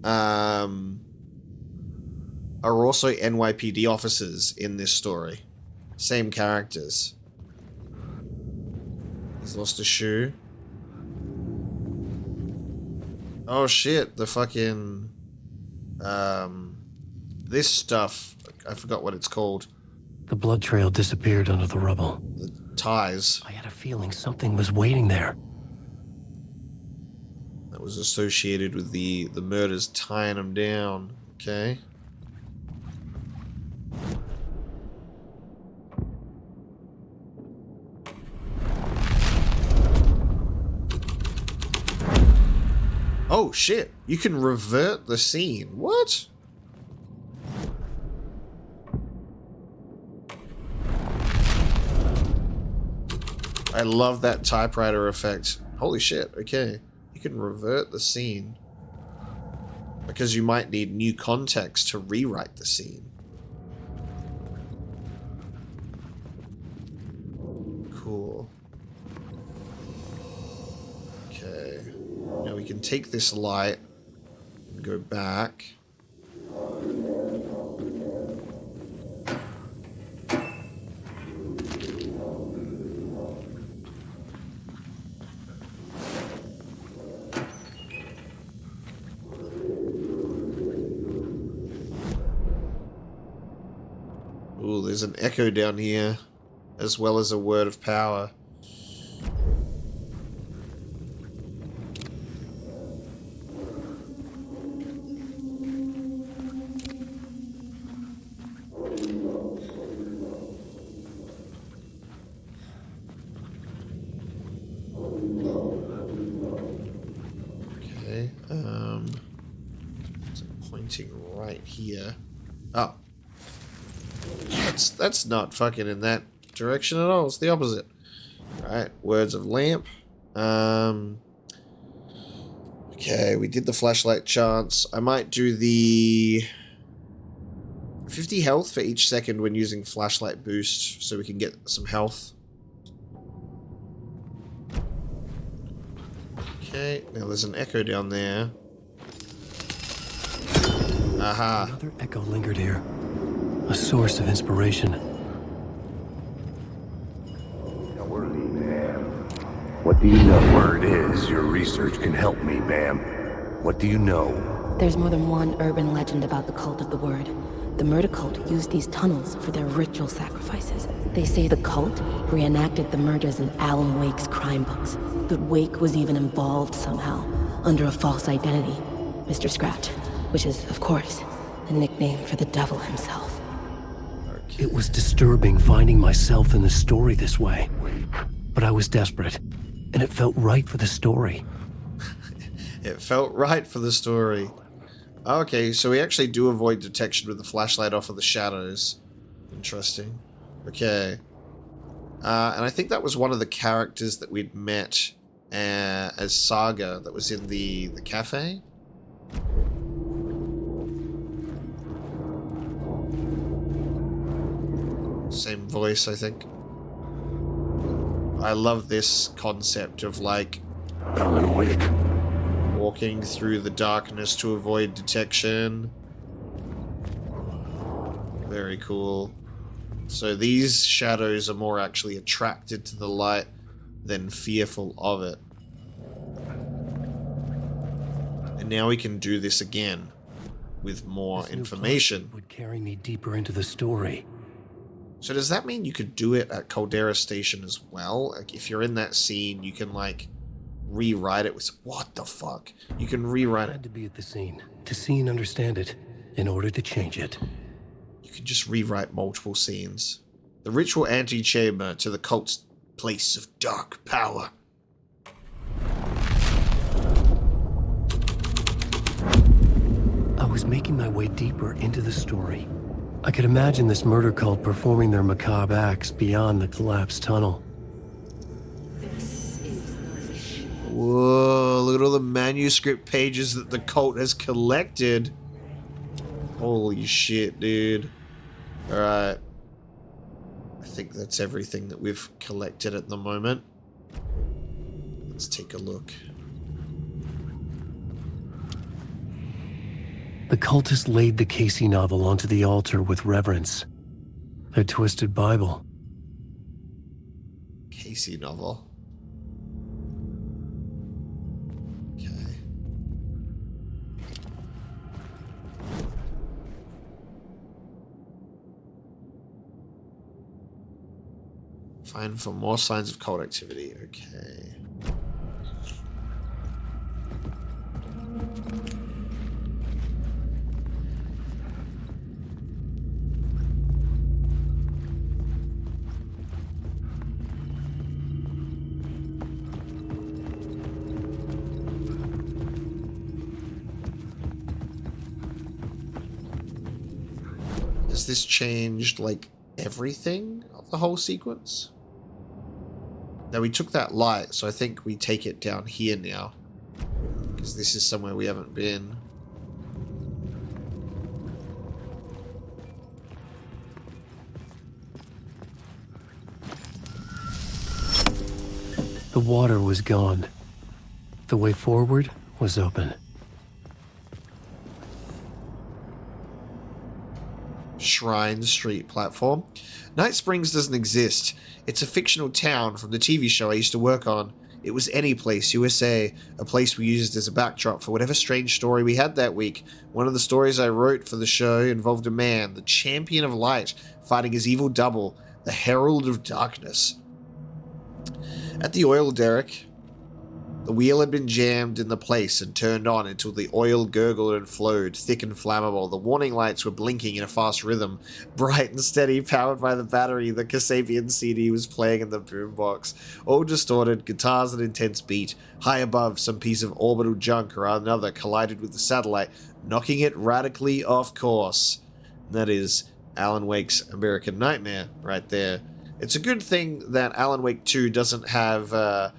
are also NYPD officers in this story. Same characters. He's lost a shoe. Oh shit, the fucking... this stuff. I forgot what it's called. The blood trail disappeared under the rubble. The ties. I had a feeling something was waiting there. That was associated with the murders tying them down. Okay. Oh shit, you can revert the scene. What? I love that typewriter effect. Holy shit, okay. You can revert the scene. Because you might need new context to rewrite the scene. Cool. Okay. Now we can take this light and go back. Ooh, there's an echo down here, as well as a word of power. Okay, it's pointing right here. Oh. That's not fucking in that direction at all. It's the opposite. Alright, words of lamp. Okay, we did the flashlight chance. I might do the 50 health for each second when using flashlight boost so we can get some health. Okay, now there's an echo down there. Aha. Another echo lingered here. A source of inspiration. What do you know? Word is, your research can help me, ma'am. What do you know? There's more than one urban legend about the Cult of the Word. The murder cult used these tunnels for their ritual sacrifices. They say the cult reenacted the murders in Alan Wake's crime books. That Wake was even involved somehow, under a false identity. Mr. Scratch, which is, of course, a nickname for the devil himself. It was disturbing finding myself in the story this way. But I was desperate, and it felt right for the story. It felt right for the story. Okay, so we actually do avoid detection with the flashlight off of the shadows. Interesting. Okay. And I think that was one of the characters that we'd met as Saga that was in the cafe. Same voice, I think. I love this concept of, like, Alan Wake. walking through the darkness to avoid detection. Very cool. So these shadows are more actually attracted to the light than fearful of it. And now we can do this again. with more This new information. place would carry me deeper into the story. So does that mean you could do it at Caldera Station as well? Like, if you're in that scene, you can, like, rewrite it with... What the fuck? You can rewrite I had it. to be at the scene to see and understand it in order to change it. You can just rewrite multiple scenes. The ritual antechamber to the cult's place of dark power. I was making my way deeper into the story. I could imagine this murder cult performing their macabre acts beyond the collapsed tunnel. Whoa, look at all the manuscript pages that the cult has collected. Holy shit, dude. Alright. I think that's everything that we've collected at the moment. Let's take a look. The cultists laid the Casey novel onto the altar with reverence. Their twisted Bible. Casey novel. Okay. Find for more signs of cult activity. Okay. Has this changed, like, everything of the whole sequence? Now, we took that light, so I think we take it down here now. Because this is somewhere we haven't been. The water was gone. The way forward was open. Shrine Street platform. Night Springs doesn't exist. It's a fictional town from the TV show I used to work on. It was Any Place, USA, a place we used as a backdrop for whatever strange story we had that week. One of the stories I wrote for the show involved a man, the champion of light, fighting his evil double, the Herald of Darkness. At the oil derrick, the wheel had been jammed in the place and turned on until the oil gurgled and flowed, thick and flammable. The warning lights were blinking in a fast rhythm, bright and steady, powered by the battery the Kasabian CD was playing in the boombox. All distorted, guitars an intense beat. High above, some piece of orbital junk or another collided with the satellite, knocking it radically off course. And that is Alan Wake's American Nightmare right there. It's a good thing that Alan Wake 2 doesn't have...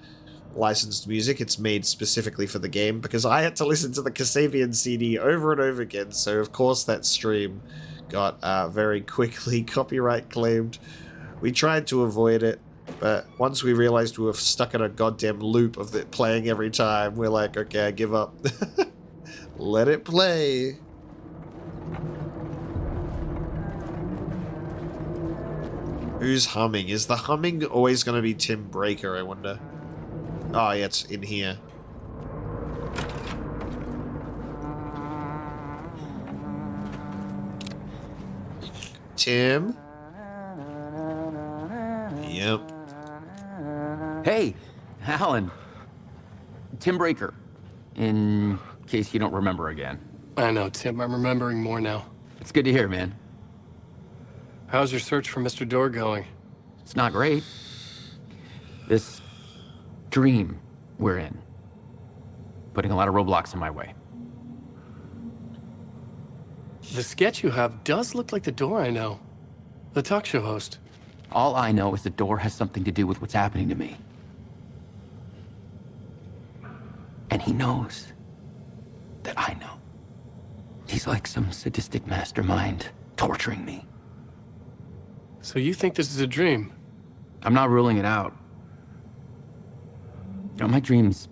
licensed music. It's made specifically for the game, because I had to listen to the Kasabian CD over and over again, so of course that stream got very quickly copyright claimed. We tried to avoid it, but once we realized we were stuck in a goddamn loop of it playing every time, we're like, okay, I give up. Let it play. Who's humming? Is the humming always going to be Tim Breaker, I wonder? Oh, yeah, it's in here. Tim? Yep. Hey, Alan. Tim Breaker. In case you don't remember again. I know, Tim. I'm remembering more now. It's good to hear, man. How's your search for Mr. Door going? It's not great. This dream we're in, putting a lot of roadblocks in my way. The sketch you have does look like the Door I know. The talk show host. All I know is the door has something to do with what's happening to me. And he knows that I know. He's like some sadistic mastermind torturing me. So you think this is a dream? I'm not ruling it out. You know, my dreams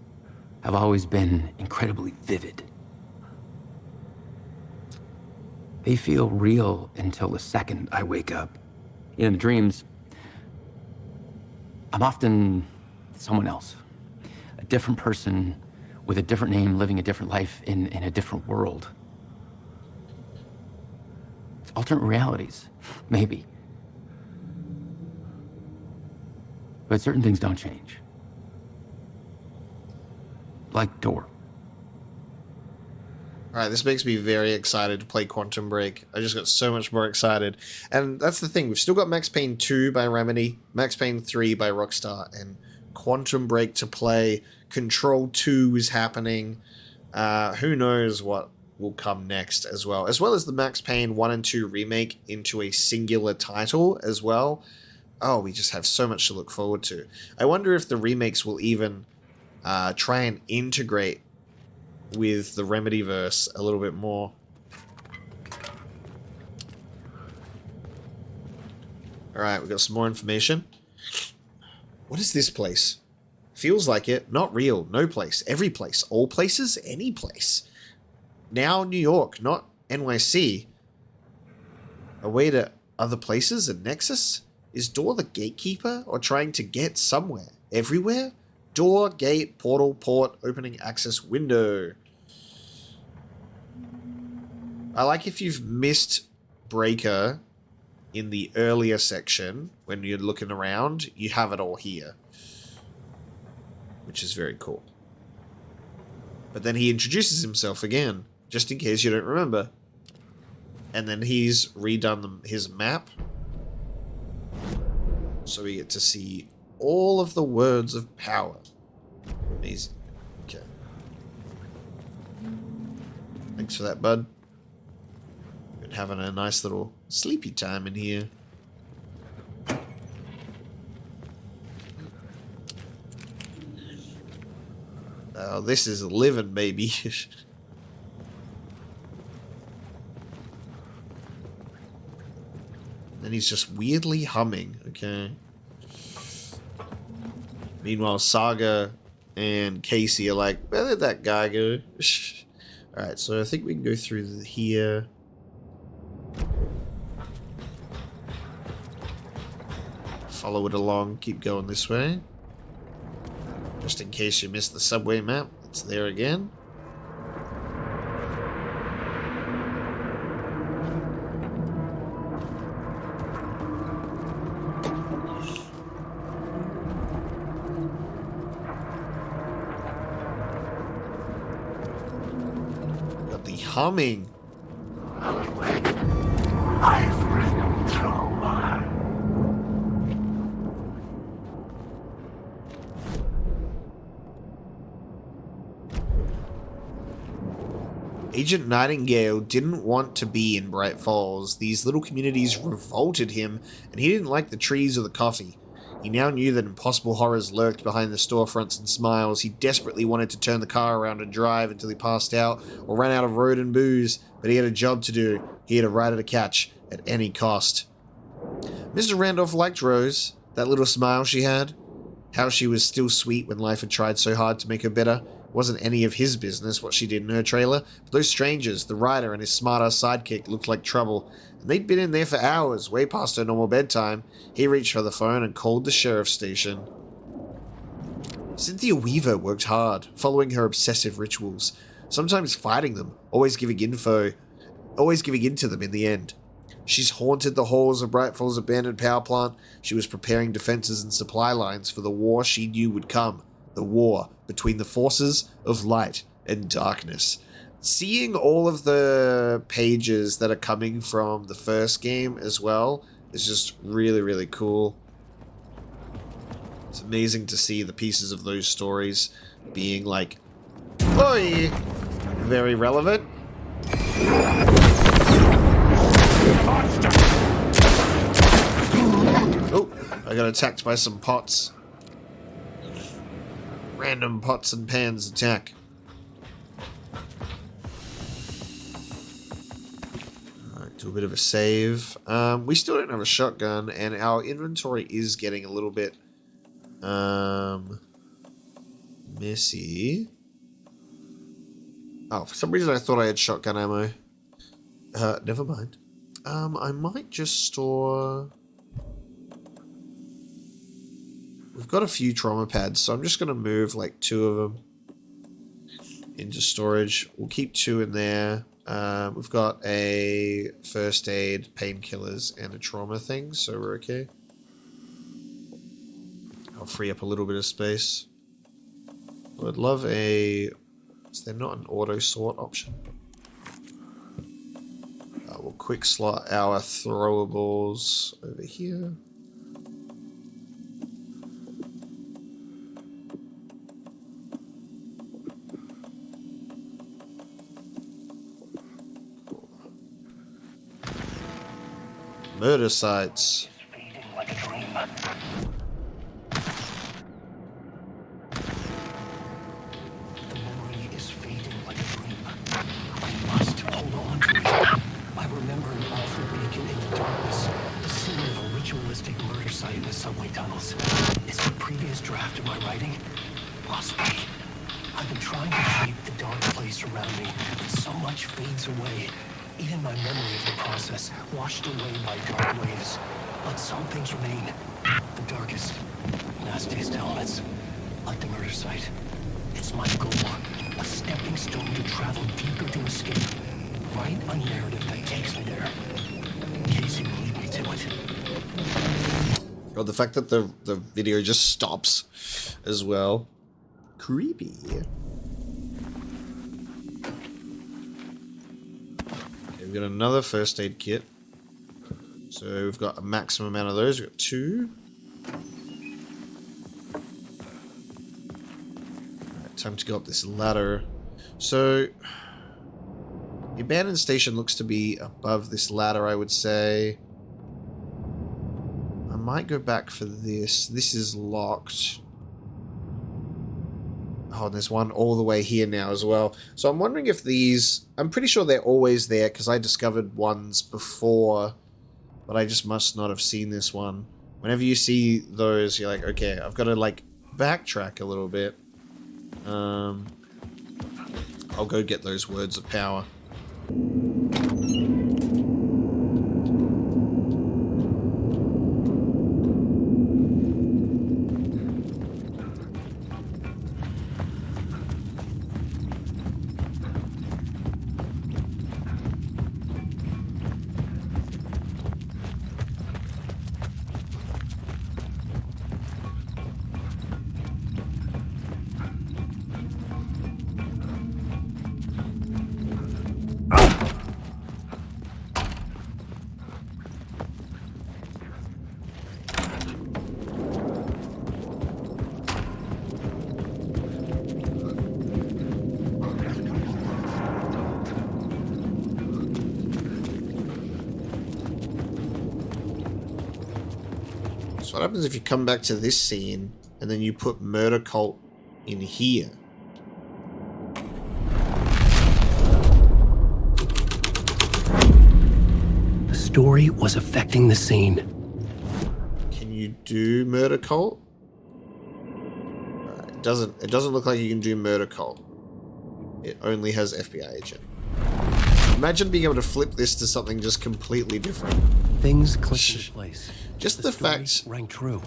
have always been incredibly vivid. They feel real until the second I wake up. In the dreams, I'm often someone else. A different person with a different name living a different life in a different world. Alternate realities. Maybe. But certain things don't change. Like door. Alright, this makes me very excited to play Quantum Break. I just got so much more excited. And that's the thing, we've still got Max Payne 2 by Remedy, Max Payne 3 by Rockstar, and Quantum Break to play. Control 2 is happening. Who knows what will come next as well as the Max Payne 1 and 2 remake into a singular title as well. Oh, we just have so much to look forward to. I wonder if the remakes will even try and integrate with the Remedyverse a little bit more. Alright, we got some more information. What is this place? Feels like it. Not real. No place. Every place. All places. Any place. Now New York, not NYC. A way to other places? A nexus? Is Door the gatekeeper or trying to get somewhere? Everywhere? Door, gate, portal, port, opening access window. I like if you've missed Breaker in the earlier section, when you're looking around, you have it all here. Which is very cool. But then he introduces himself again, just in case you don't remember. And then he's redone his map. So we get to see all of the words of power. Amazing. Okay. Thanks for that, bud. Been having a nice little sleepy time in here. Oh, this is living, baby. And he's just weirdly humming, okay. Meanwhile, Saga and Casey are like, where did that guy go? Alright, so I think we can go through here. Follow it along, keep going this way. Just in case you missed the subway map, it's there again. Got the humming. I've ridden trauma. Agent Nightingale didn't want to be in Bright Falls. These little communities revolted him, and he didn't like the trees or the coffee. He now knew that impossible horrors lurked behind the storefronts and smiles. He desperately wanted to turn the car around and drive until he passed out or ran out of road and booze, but he had a job to do. He had a rider to catch at any cost. Mr. Randolph liked Rose, that little smile she had. How she was still sweet when life had tried so hard to make her better. It wasn't any of his business what she did in her trailer, but those strangers, the rider and his smart-ass sidekick, looked like trouble. And they'd been in there for hours, way past her normal bedtime. He reached for the phone and called the sheriff's station. Cynthia Weaver worked hard, following her obsessive rituals, sometimes fighting them, always giving in to them in the end. She's haunted the halls of Bright Falls' abandoned power plant. She was preparing defenses and supply lines for the war she knew would come. The war between the forces of light and darkness. Seeing all of the pages that are coming from the first game as well is just really, really cool. It's amazing to see the pieces of those stories being like, oi, very relevant. Oh, I got attacked by some pots. Random pots and pans attack. Alright, do a bit of a save. We still don't have a shotgun, and our inventory is getting a little bit messy. Oh, for some reason I thought I had shotgun ammo. Never mind. I might just store... We've got a few trauma pads, so I'm just going to move like 2 of them into storage. We'll keep 2 in there. We've got a first aid, painkillers, and a trauma thing, so we're okay. I'll free up a little bit of space. I would love a... Is there not an auto sort option? We'll quick slot our throwables over here. Murder sites. Subway tunnels. It's the previous draft of my writing. Possibly. I've been trying to shape the dark place around me, but so much fades away. Even my memory of the process, washed away by dark waves. But some things remain. The darkest, nastiest elements, like the murder site. It's my goal. A stepping stone to travel deeper to escape. Write a narrative that takes me there. Casey will lead me to it. God, the fact that the video just stops as well. Creepy. Okay, we've got another first aid kit. So we've got a maximum amount of those. We've got 2. Alright, time to go up this ladder. So the abandoned station looks to be above this ladder, I would say. Might go back for this. This is locked. Oh, and there's one all the way here now as well. So I'm wondering if these... I'm pretty sure they're always there because I discovered ones before, but I just must not have seen this one. Whenever you see those, you're like, okay, I've got to like backtrack a little bit. I'll go get those words of power. So what happens if you come back to this scene and then you put Murder Cult in here? The story was affecting the scene. Can you do Murder Cult? It doesn't look like you can do Murder Cult. It only has FBI agent. Imagine being able to flip this to something just completely different. Things clicked in place. Just the fact rang true.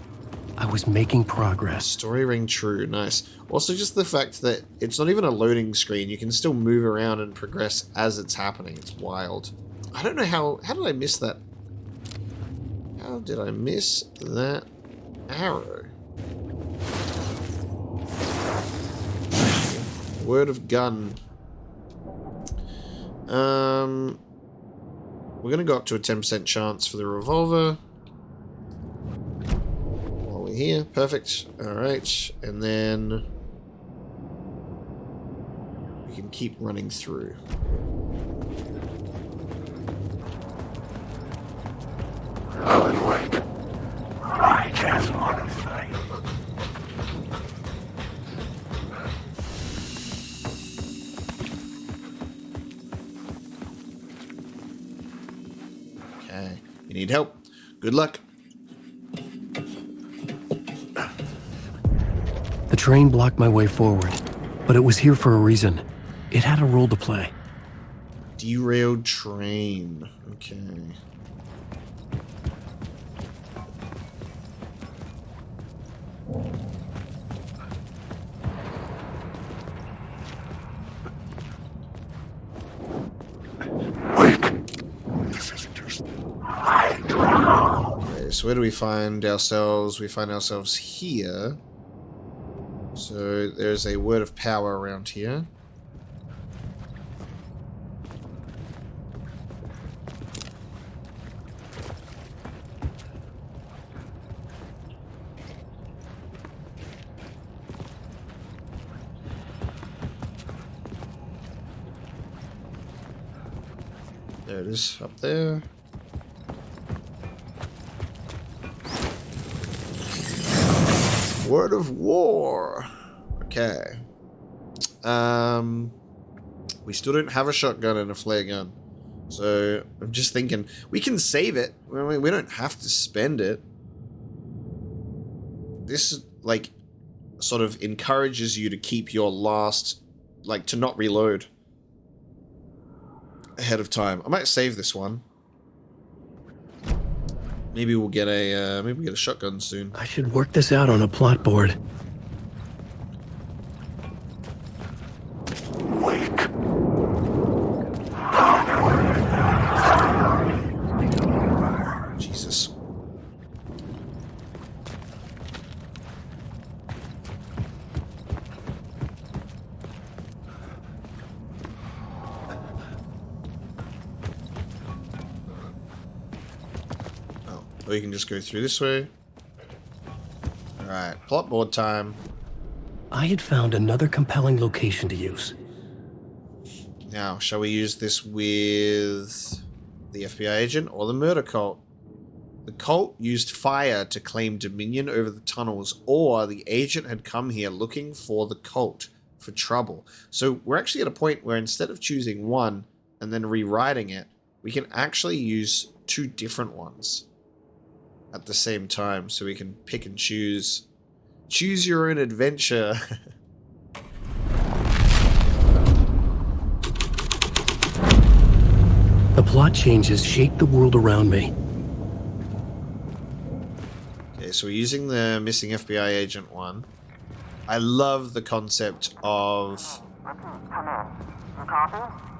I was making progress. Story rang true, nice. Also just the fact that it's not even a loading screen, you can still move around and progress as it's happening. It's wild. I don't know how did I miss that? How did I miss that arrow? Word of gun. We're gonna go up to a 10% chance for the revolver. While we're here, perfect. Alright, and then we can keep running through. Alan Wake, I just want to say. Okay, you need help. Good luck. The train blocked my way forward, but it was here for a reason. It had a role to play. Derailed train. Okay. so where do we find ourselves? We find ourselves here. So there's a word of power around here. There it is, up there. Word of war. Okay. We still don't have a shotgun and a flare gun. So I'm just thinking, we can save it. We don't have to spend it. This, like, sort of encourages you to keep your last, like, to not reload ahead of time. I might save this one. Maybe we'll get a shotgun soon. I should work this out on a plot board. Jesus. Or you can just go through this way. Alright, plot board time. I had found another compelling location to use. Now, shall we use this with the FBI agent or the murder cult? The cult used fire to claim dominion over the tunnels, or the agent had come here looking for the cult for trouble. So we're actually at a point where instead of choosing one and then rewriting it, we can actually use two different ones at the same time, so we can pick and choose. Choose your own adventure. The plot changes shape the world around me. Okay, so we're using the missing FBI agent one. I love the concept of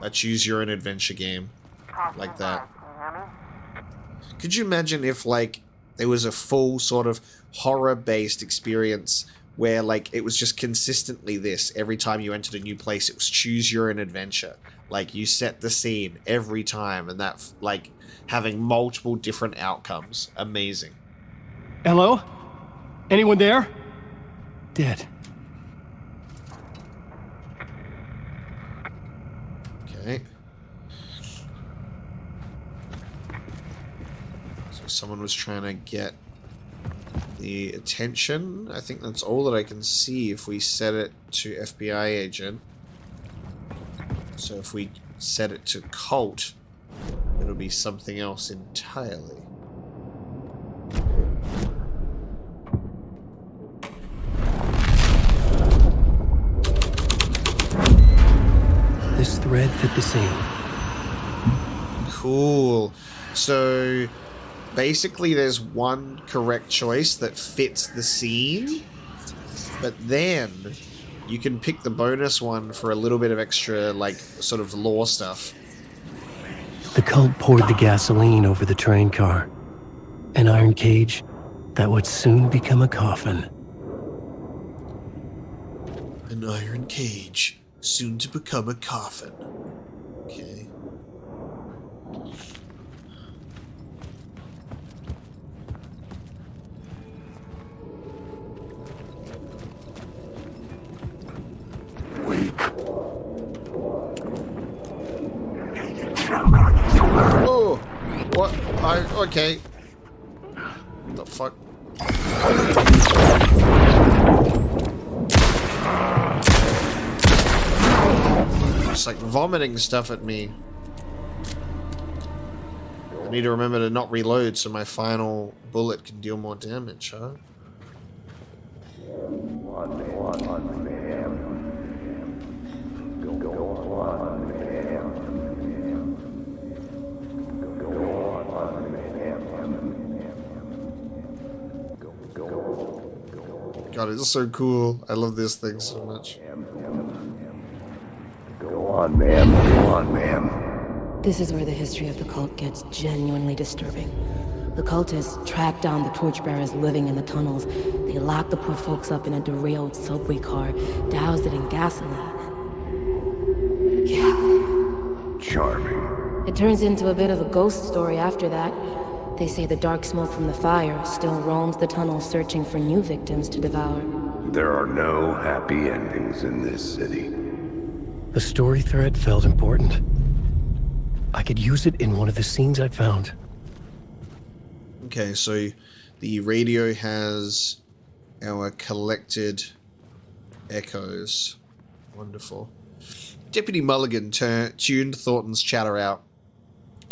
a choose your own adventure game like that. Could you imagine if, like, there was a full sort of horror-based experience where, like, it was just consistently this. Every time you entered a new place, it was choose your own adventure. Like, you set the scene every time, and that, like, having multiple different outcomes. Amazing. Hello? Anyone there? Dead. Okay. Someone was trying to get the attention. I think that's all that I can see if we set it to FBI agent. So if we set it to cult, it'll be something else entirely. This thread fit the scene. Cool. So basically there's one correct choice that fits the scene, but then you can pick the bonus one for a little bit of extra, like, sort of lore stuff. The cult poured the gasoline over the train car. An iron cage that would soon become a coffin. An iron cage, soon to become a coffin. Okay. Oh! What? Okay. What the fuck? It's like vomiting stuff at me. I need to remember to not reload so my final bullet can deal more damage, huh? God, it's so cool. I love this thing so much. Go on, ma'am. Go on, ma'am. This is where the history of the cult gets genuinely disturbing. The cultists tracked down the torchbearers living in the tunnels. They locked the poor folks up in a derailed subway car, doused it in gasoline. Yeah. Charming. It turns into a bit of a ghost story after that. They say the dark smoke from the fire still roams the tunnels searching for new victims to devour. There are no happy endings in this city. The story thread felt important. I could use it in one of the scenes I'd found. Okay, so the radio has our collected echoes. Wonderful. Deputy Mulligan tuned Thornton's chatter out.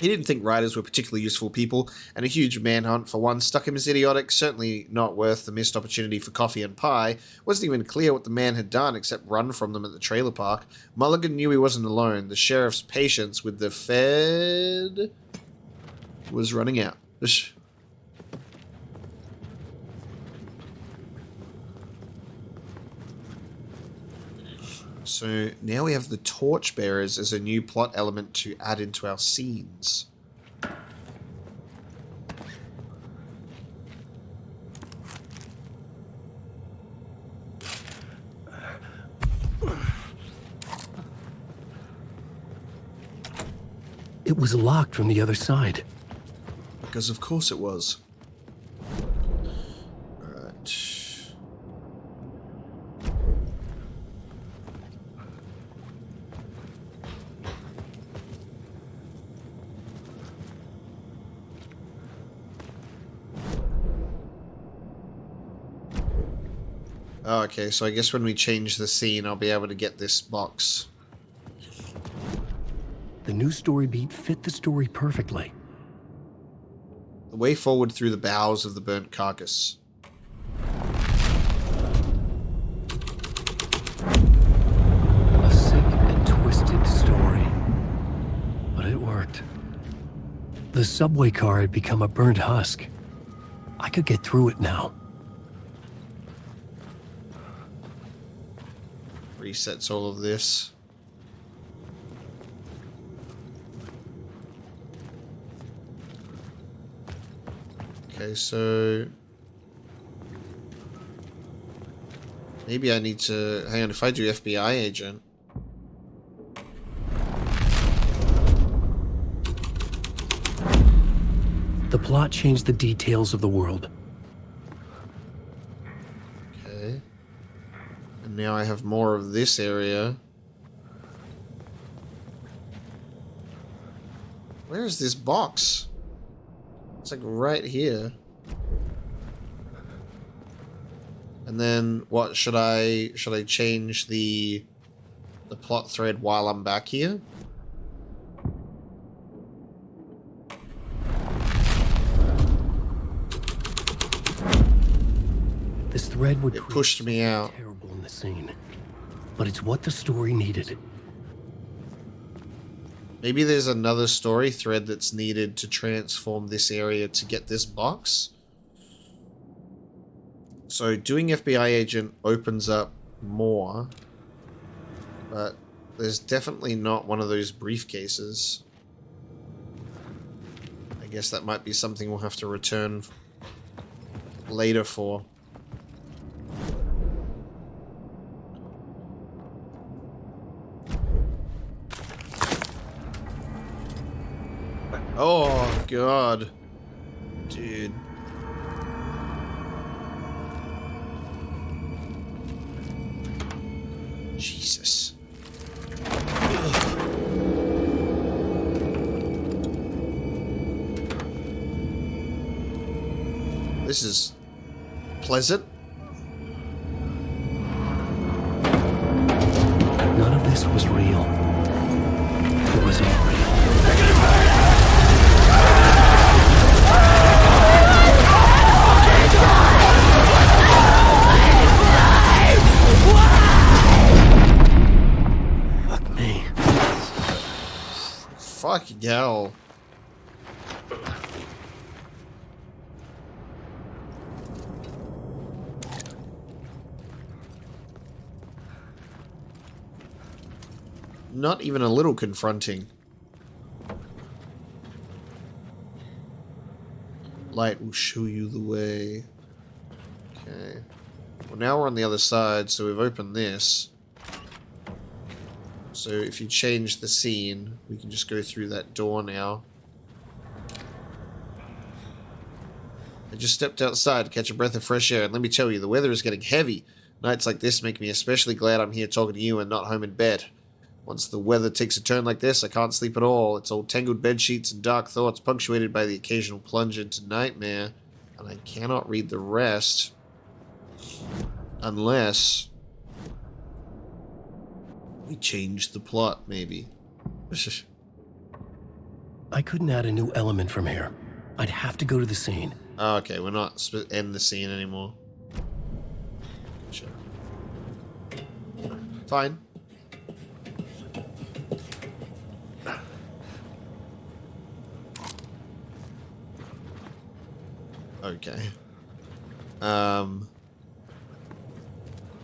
He didn't think writers were particularly useful people, and a huge manhunt for one struck him as idiotic, certainly not worth the missed opportunity for coffee and pie. Wasn't even clear what the man had done except run from them at the trailer park. Mulligan knew he wasn't alone. The sheriff's patience with the Fed was running out. So now we have the torchbearers as a new plot element to add into our scenes. It was locked from the other side. Because of course it was. Alright. Oh, okay, so I guess when we change the scene, I'll be able to get this box. The new story beat fit the story perfectly. The way forward through the bowels of the burnt carcass. A sick and twisted story. But it worked. The subway car had become a burnt husk. I could get through it now. Resets all of this. Okay, so maybe I need to hang on. If I do FBI agent, the plot changed the details of the world. okay, and now I have more of this area. Where is this box? It's like right here. And then what should I change the plot thread while I'm back here? This thread would It pushed me out. terrible in the scene. But it's what the story needed. Maybe there's another story thread that's needed to transform this area to get this box. So doing FBI agent opens up more, but there's definitely not one of those briefcases. I guess that might be something we'll have to return later for. Oh, God. Dude. Jesus. This is pleasant. None of this was real. It was all real. Fuck me. Fucking hell. Not even a little confronting. Light will show you the way. Okay. Well, now we're on the other side, so we've opened this. So if you change the scene, we can just go through that door now. I just stepped outside to catch a breath of fresh air, and let me tell you, the weather is getting heavy. Nights like this make me especially glad I'm here talking to you and not home in bed. Once the weather takes a turn like this, I can't sleep at all. It's all tangled bedsheets and dark thoughts, punctuated by the occasional plunge into nightmare. And I cannot read the rest. Unless we change the plot, maybe. I couldn't add a new element from here. I'd have to go to the scene. Oh, okay, we're not in the scene anymore. Sure. Fine. Okay.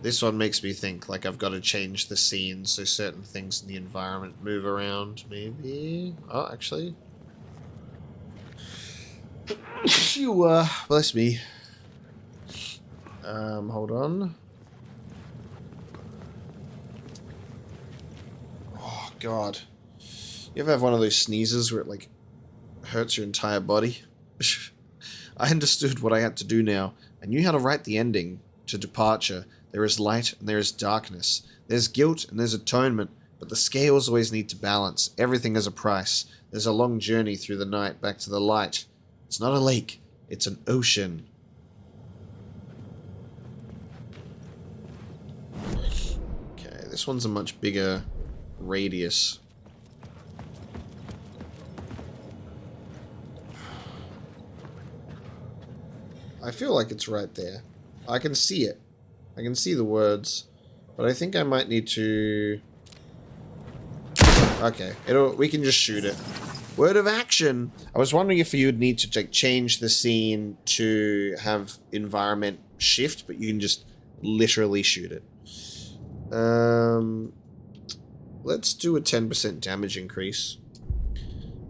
This one makes me think like I've got to change the scene so certain things in the environment move around, maybe? Oh, actually. You, bless me. Hold on. Oh, God. You ever have one of those sneezes where it, like, hurts your entire body? I understood what I had to do now. I knew how to write the ending to Departure. There is light and there is darkness. There's guilt and there's atonement, but the scales always need to balance. Everything has a price. There's a long journey through the night back to the light. It's not a lake, it's an ocean. Okay, this one's a much bigger radius. I feel like it's right there. I can see it. I can see the words. But I think I might need to... Okay, we can just shoot it. Word of action! I was wondering if you'd need to change the scene to have environment shift, but you can just literally shoot it. Let's do a 10% damage increase.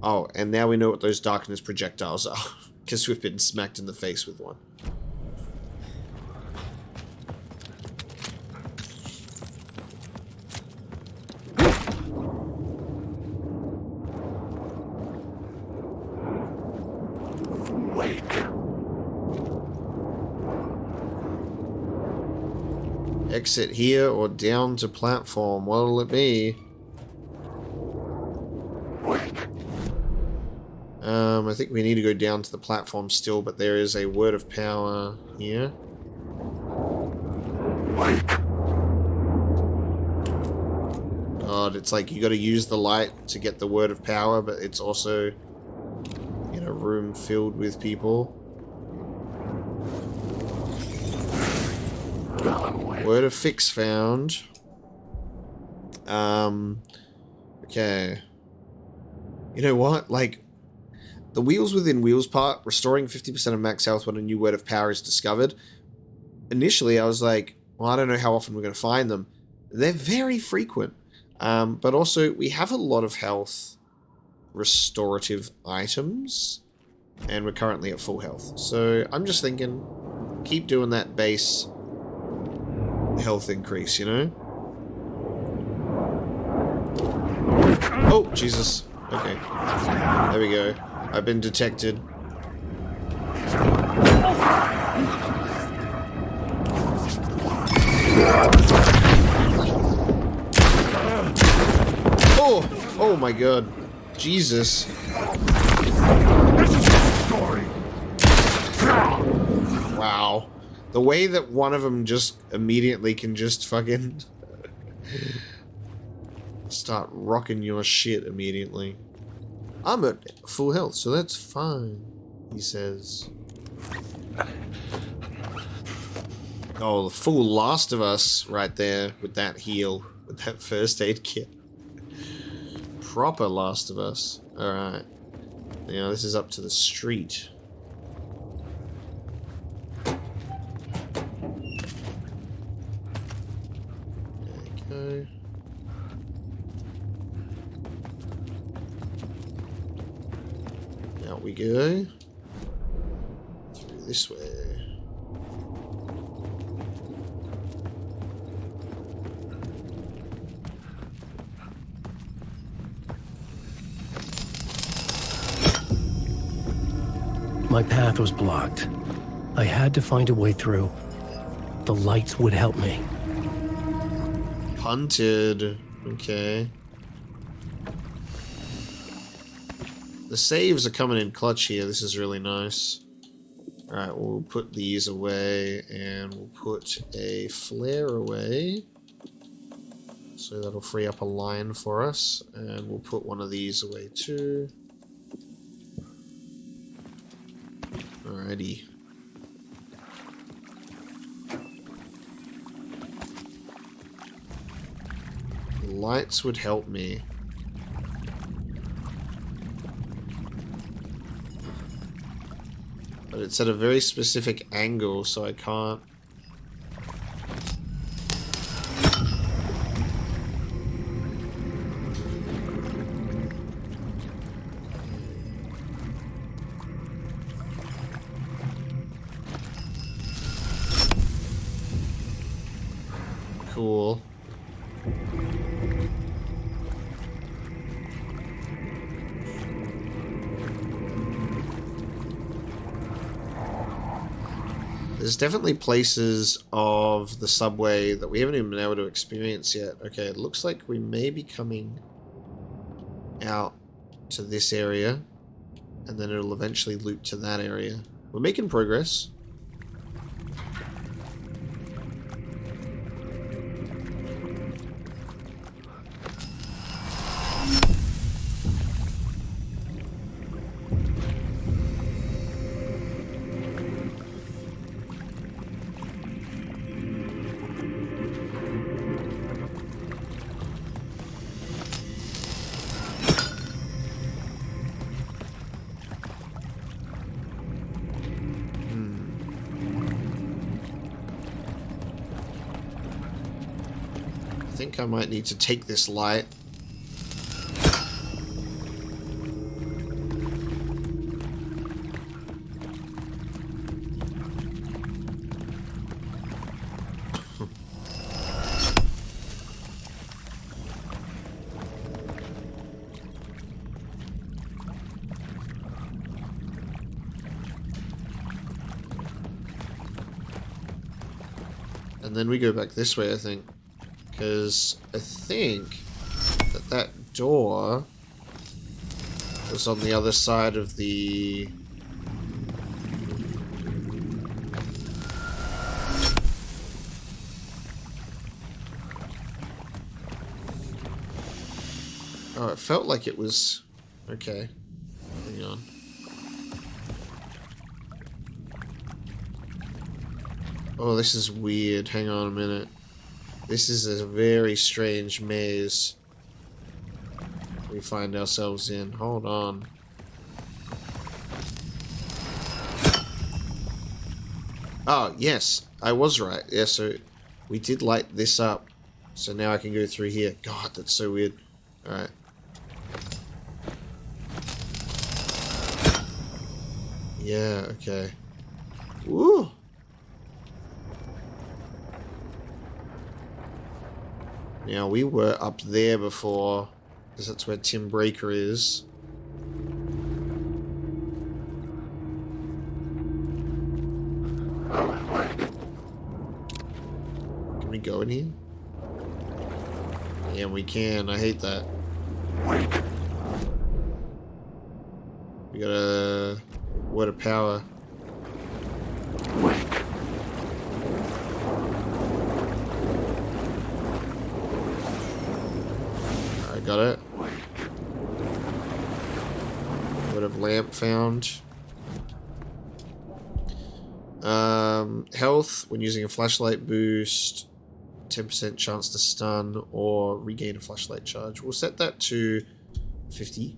Oh, and now we know what those darkness projectiles are. Because we've been smacked in the face with one. Wake. Exit here or down to platform. What'll it be? I think we need to go down to the platform still, but there is a word of power here. God, it's like you gotta use the light to get the word of power, but it's also in a room filled with people. Word of fix found. Okay. You know what? Like, the Wheels Within Wheels part, restoring 50% of max health when a new word of power is discovered. Initially, I was like, well, I don't know how often we're going to find them. They're very frequent. But also, we have a lot of health restorative items. And we're currently at full health. So, I'm just thinking, keep doing that base health increase, you know? Oh, Jesus. Okay. There we go. I've been detected. Oh! Oh my god. Jesus. Wow. The way that one of them just immediately can just fucking start rocking your shit immediately. I'm at full health, so that's fine, he says. Oh, the full Last of Us right there with that heal, with that first aid kit. Proper Last of Us. Alright. Now this is up to the street. There you go. Out we go. this way. My path was blocked. I had to find a way through. The lights would help me. Punted. Okay. The saves are coming in clutch here. This is really nice. Alright, we'll put these away, and we'll put a flare away. So that'll free up a line for us. And we'll put one of these away too. Alrighty. Lights would help me. But it's at a very specific angle, so I can't. Cool. There's definitely places of the subway that we haven't even been able to experience yet. Okay, it looks like we may be coming out to this area, and then it'll eventually loop to that area. We're making progress. I think I might need to take this light. And then we go back this way, I think. Because I think that that door was on the other side of the... Oh, it felt like it was... Okay. Hang on. Oh, this is weird. Hang on a minute. This is a very strange maze we find ourselves in. Hold on. Oh, yes. I was right. Yeah, so we did light this up. So now I can go through here. God, that's so weird. Alright. Yeah, okay. Woo! Now, we were up there before, because that's where Tim Breaker is. Can we go in here? Yeah, we can. I hate that. We got a word of power. Got it. Word of lamp found. Health, when using a flashlight boost, 10% chance to stun or regain a flashlight charge. We'll set that to 50.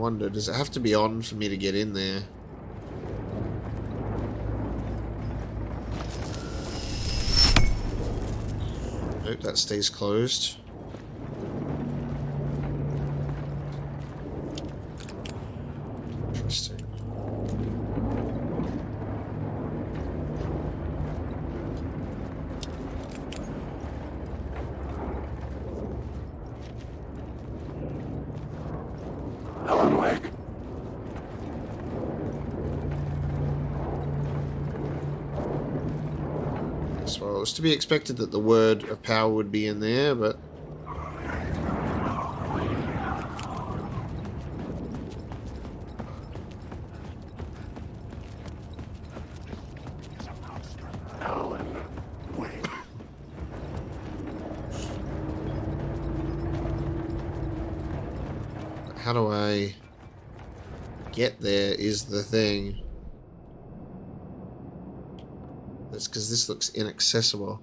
wonder, does it have to be on for me to get in there? Nope, that stays closed. Interesting. Alan Wake. Well, it was to be expected that the word of power would be in there, but... Alan Wake. How do I get there is the thing. That's because this looks inaccessible.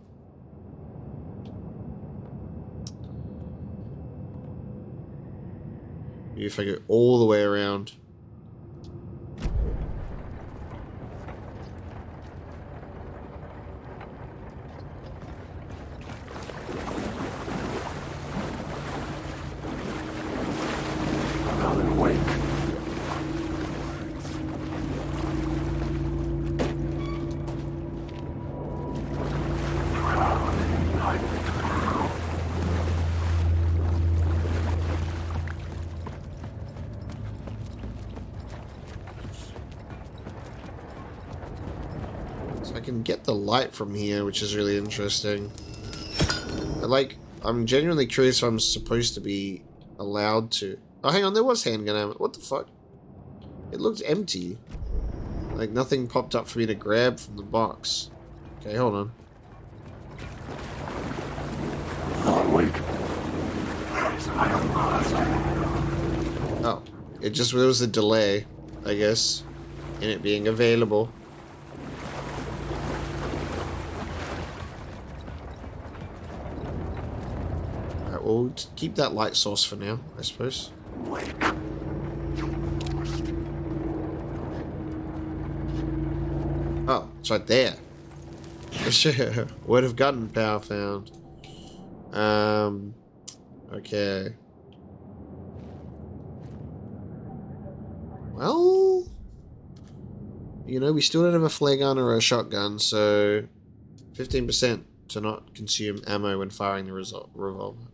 Maybe if I go all the way around. Alan Wake. So I can get the light from here, which is really interesting. I'm genuinely curious if I'm supposed to be allowed to. Oh, hang on, there was handgun ammo. What the fuck? It looked empty. Like nothing popped up for me to grab from the box. Okay, hold on. Alan Wake. Oh, there was a delay, I guess, in it being available. Alright, we'll keep that light source for now, I suppose. Oh, it's right there. Word of gunpowder found. Okay. Well, you know, we still don't have a flare gun or a shotgun, so 15% to not consume ammo when firing the revolver.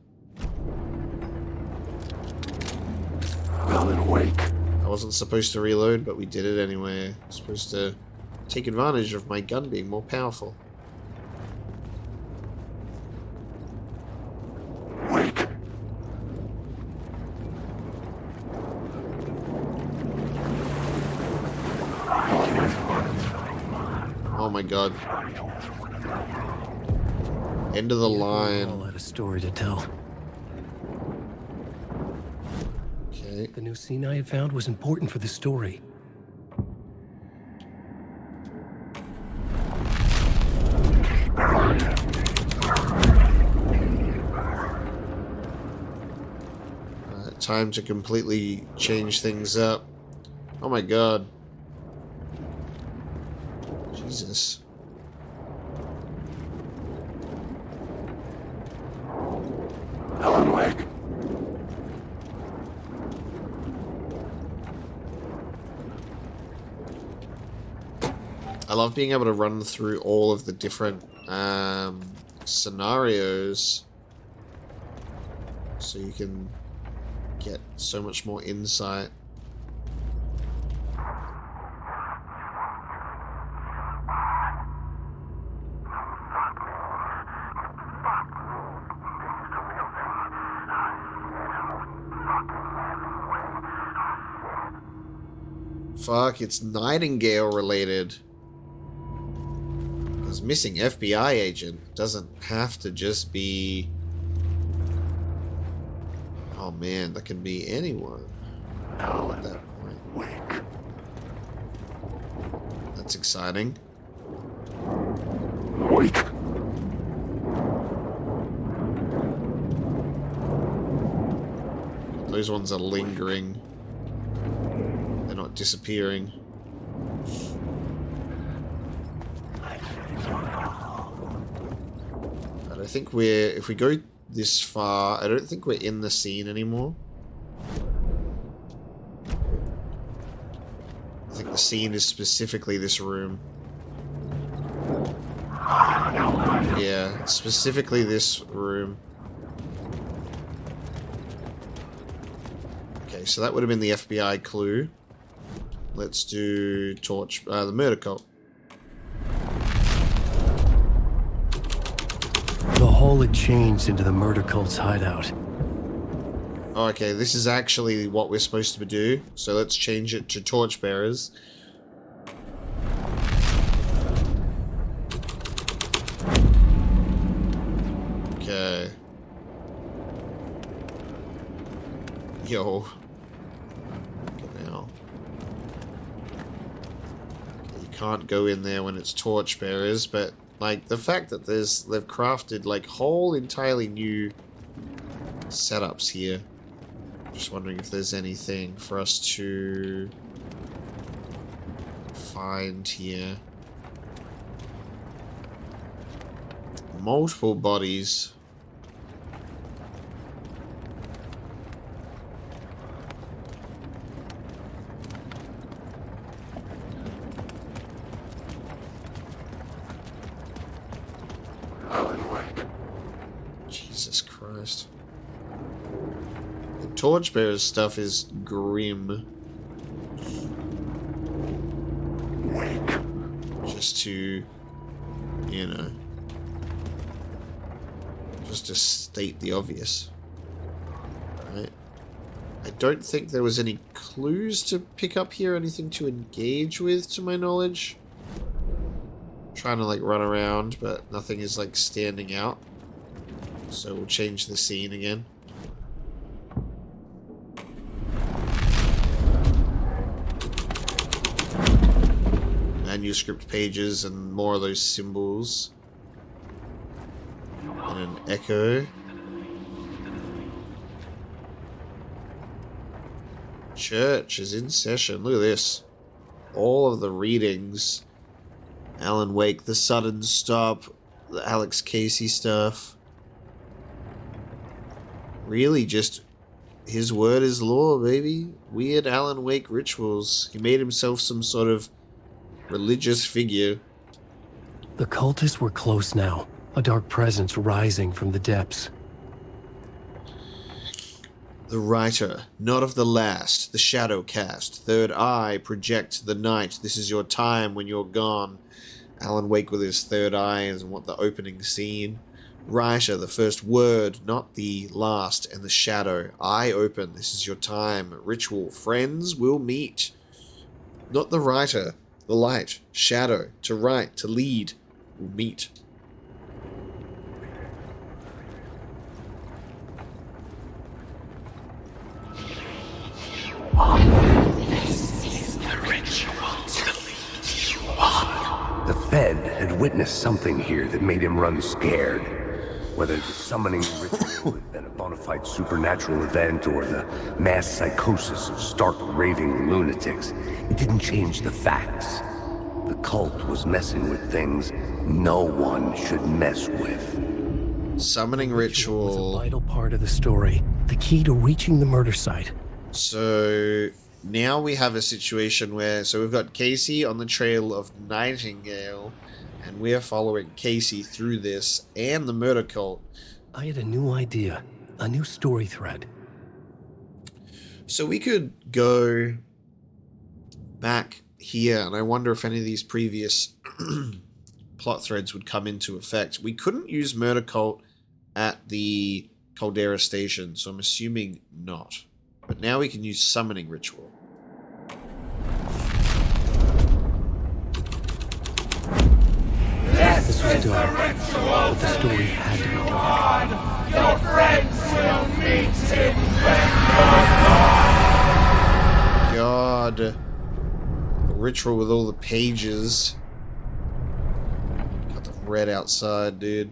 Alan Wake. I wasn't supposed to reload, but we did it anyway. I was supposed to take advantage of my gun being more powerful. Wake. Oh my god. End of the All line. had a story to tell. Okay. The new scene I had found was important for the story. Time to completely change things up. Oh my god. Jesus. Alan Wake. I love being able to run through all of the different scenarios, so you can get so much more insight. Fuck, it's Nightingale related. Because missing FBI agent doesn't have to just be... Oh man, that can be anyone at that point. Wake. That's exciting. Wake. Those ones are lingering. disappearing. But I think if we go this far, I don't think we're in the scene anymore. I think the scene is specifically this room. Yeah, specifically this room. Okay, so that would have been the FBI clue. Let's do the murder cult. The hole had changed into the murder cult's hideout. Okay, this is actually what we're supposed to do. So let's change it to torchbearers. Okay. Yo. Okay, now. Okay, you can't go in there when it's torchbearers, but like the fact that they've crafted like whole entirely new setups here. Just wondering if there's anything for us to find here. Multiple bodies. Jesus Christ. The torchbearer's stuff is grim. Just to, you know, just to state the obvious. Right? I don't think there was any clues to pick up here, anything to engage with, to my knowledge. Trying to like run around, but nothing is like standing out. So we'll change the scene again. Manuscript pages and more of those symbols. And an echo. Church is in session. Look at this. All of the readings. Alan Wake, the sudden stop, the Alex Casey stuff. Really just his word is law, baby. Weird Alan Wake rituals. He made himself some sort of religious figure. The cultists were close now, a dark presence rising from the depths. The writer, not of the last, the shadow cast, third eye, project the night. This is your time when you're gone. Alan Wake with his third eye is what the opening scene. Writer, the first word, not the last, and the shadow. Eye open, this is your time. Ritual, friends will meet. Not the writer, the light, shadow, to write, to lead, will meet. This is the ritual to lead you on. The Fed had witnessed something here that made him run scared. Whether the summoning ritual had been a bona fide supernatural event or the mass psychosis of stark raving lunatics, it didn't change the facts. The cult was messing with things no one should mess with. Summoning Was ritual. a vital part of the story, the key to reaching the murder site. So now we have a situation where, so we've got Casey on the trail of Nightingale, and we're following Casey through this and the murder cult. I had a new idea, a new story thread. So we could go back here, and I wonder if any of these previous plot threads would come into effect. We couldn't use murder cult at the Caldera station, so I'm assuming not. But now we can use summoning ritual. This was dark, but the story had to be dark. Your friends will meet him God. The ritual with all the pages. Got the red outside, dude.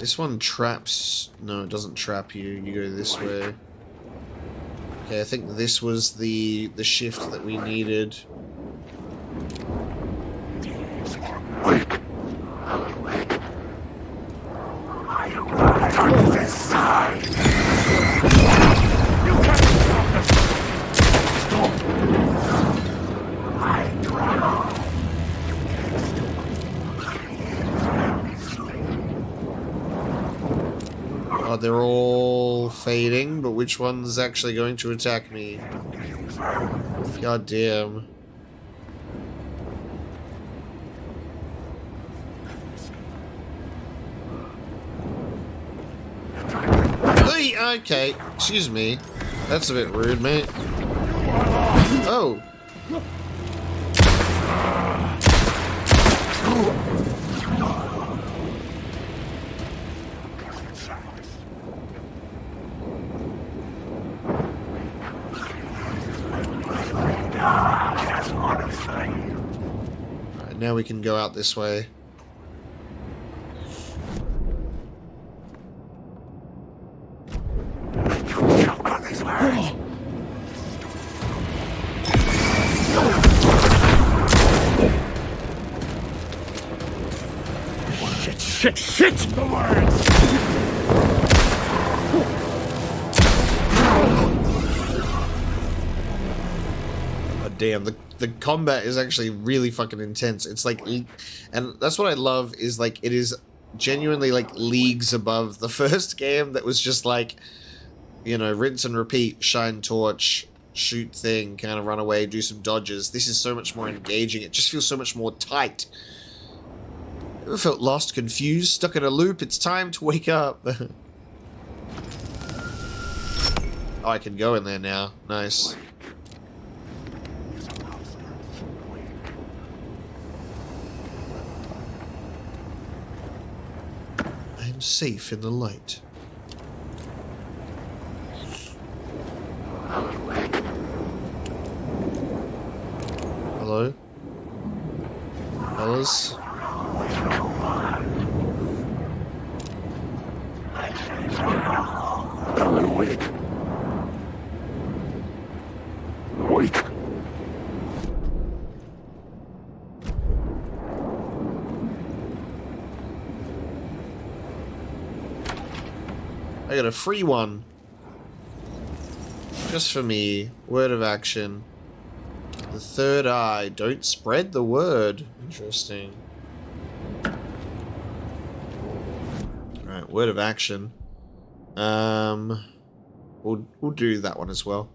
This one traps... No, it doesn't trap you. You go this way. Okay, I think this was the shift that we needed. Wake. Wake. I ride on this side. You can't stop us. Stop. I drown. Oh, they're all fading, but which one's actually going to attack me? God damn. Hey, okay, excuse me. That's a bit rude, mate. Oh. Alright, now we can go out this way. Shit! The words! Oh, damn, the combat is actually really fucking intense. It's like, and that's what I love, is like, it is genuinely like leagues above the first game that was just like, you know, rinse and repeat, shine torch, shoot thing, kind of run away, do some dodges. This is so much more engaging. It just feels so much more tight. Ever felt lost, confused, stuck in a loop? It's time to wake up. Oh, I can go in there now. Nice. I am safe in the light. Hello? Fellas? Alan, wake. Wake. I got a free one. Just for me. Word of action. The third eye. Don't spread the word. Interesting. Alright, word of action. We'll do that one as well.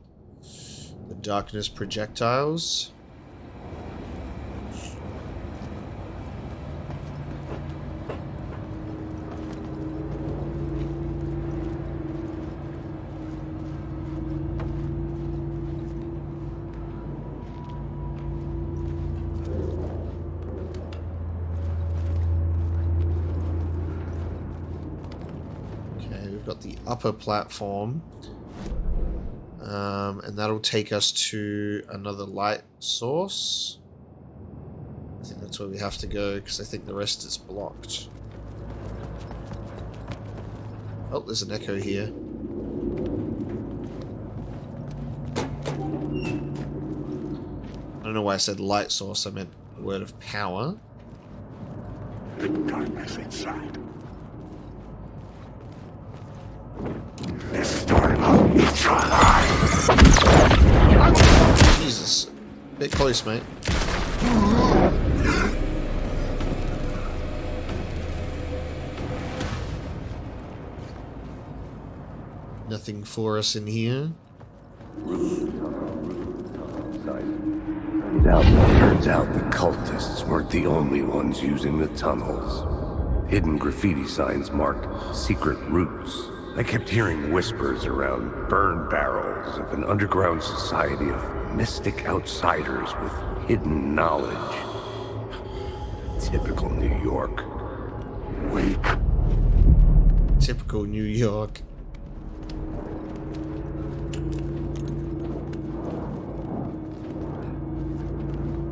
The darkness projectiles. Got the upper platform, and that'll take us to another light source. I think that's where we have to go, because I think the rest is blocked. Oh, there's an echo here. I don't know why I said light source, I meant word of power. The darkness inside. This time I'll eat your life. Jesus. Bit close, mate. Nothing for us in here. Turns out the cultists weren't the only ones using the tunnels. Hidden graffiti signs marked secret routes. I kept hearing whispers around burn barrels of an underground society of mystic outsiders with hidden knowledge. Typical New York. Wake. Typical New York.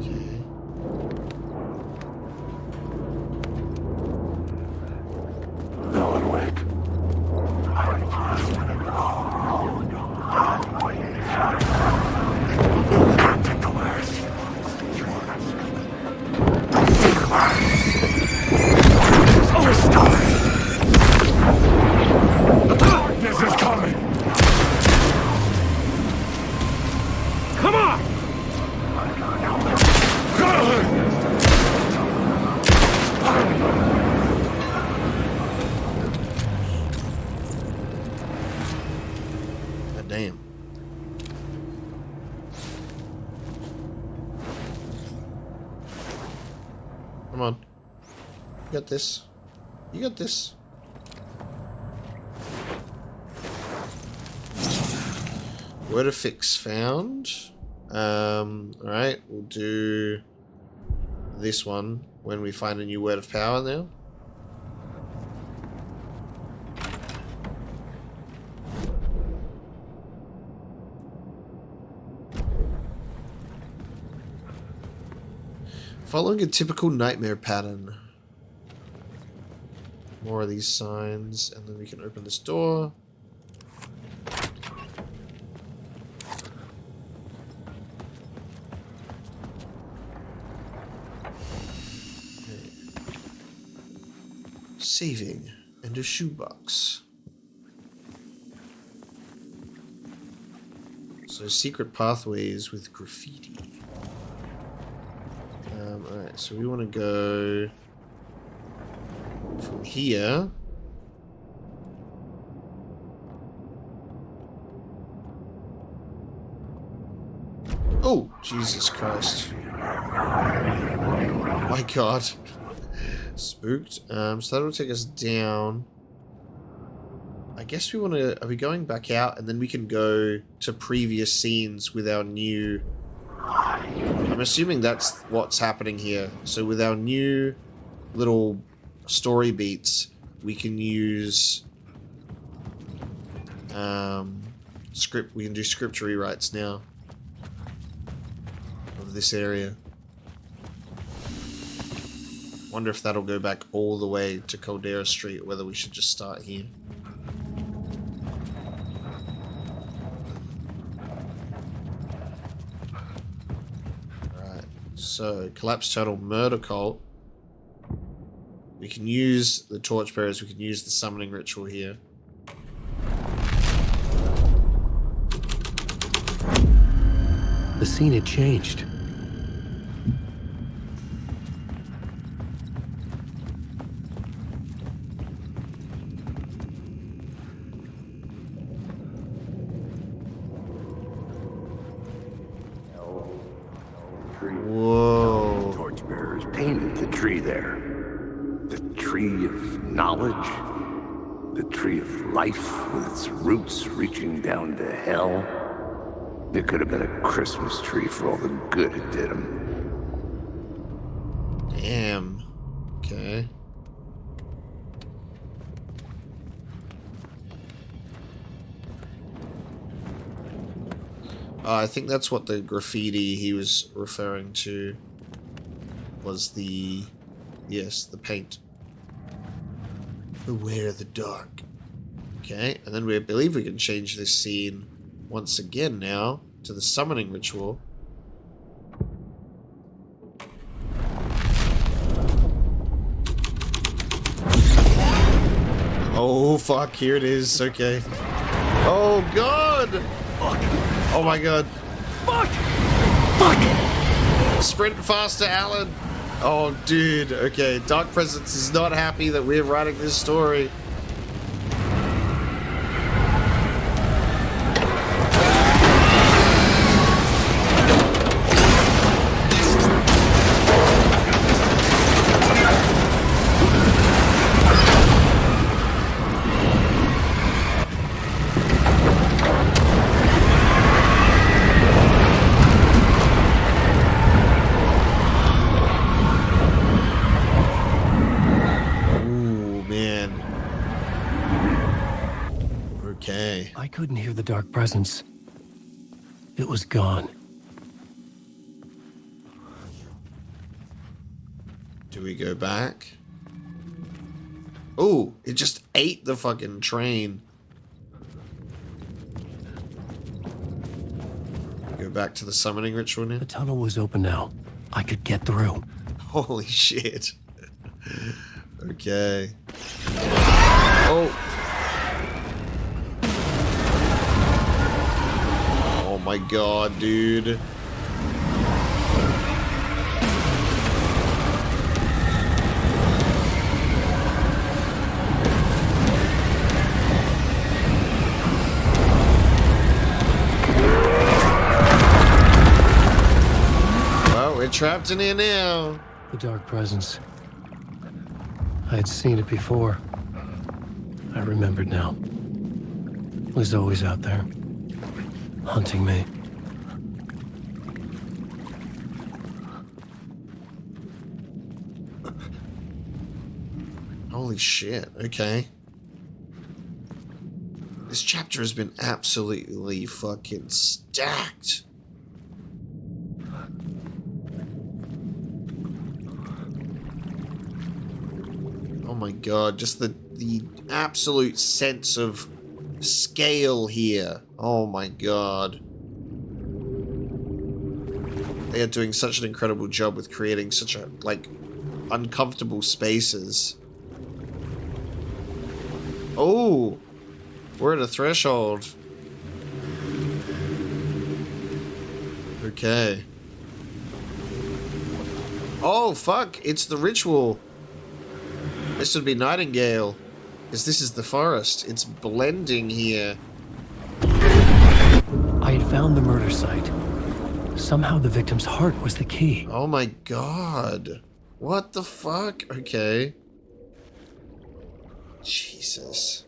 Okay. Alan, Come on. You got this. You got this. Word of fix found. Alright, we'll do this one when we find a new word of power now. Following a typical nightmare pattern. More of these signs, and then we can open this door. Okay. Saving and a shoebox. So secret pathways with graffiti. Alright, so we want to go from here. Oh, Jesus Christ. My God. Spooked. So that'll take us down. I guess we want to... Are we going back out? And then we can go to previous scenes with our new... I'm assuming that's what's happening here. So with our new little story beats, we can use we can do script rewrites now of this area. Wonder if that'll go back all the way to Caldera Street, or whether we should just start here. So, collapsed turtle murder cult. We can use the torchbearers, we can use the summoning ritual here. The scene had changed. Whoa. The torchbearers painted the tree there. The tree of knowledge. The tree of life with its roots reaching down to hell. It could have been a Christmas tree for all the good it did him. Damn. Okay. I think that's what the graffiti he was referring to was the... Yes, the paint. Beware the dark. Okay, and then we believe we can change this scene once again now to the summoning ritual. Oh, fuck, here it is. Okay. Oh, God! Fuck. Oh, my God. Fuck! Fuck! Sprint faster, Alan! Oh, dude. Okay, Dark Presence is not happy that we're writing this story. I couldn't hear the dark presence. It was gone. Do we go back? Oh, it just ate the fucking train. Go back to the summoning ritual now? The tunnel was open now. I could get through. Holy shit. Okay. Oh. Oh my god, dude. Well, we're trapped in here now. The dark presence. I had seen it before. I remembered now. It was always out there, hunting me. Holy shit, okay. This chapter has been absolutely fucking stacked. Oh my god, just the absolute sense of scale here. Oh my god. They are doing such an incredible job with creating such a, like, uncomfortable spaces. Oh! We're at a threshold. Okay. Oh, fuck! It's the ritual! This would be Nightingale. Because this is the forest. It's blending here. I had found the murder site. Somehow the victim's heart was the key. Oh my god. What the fuck? Okay. Jesus.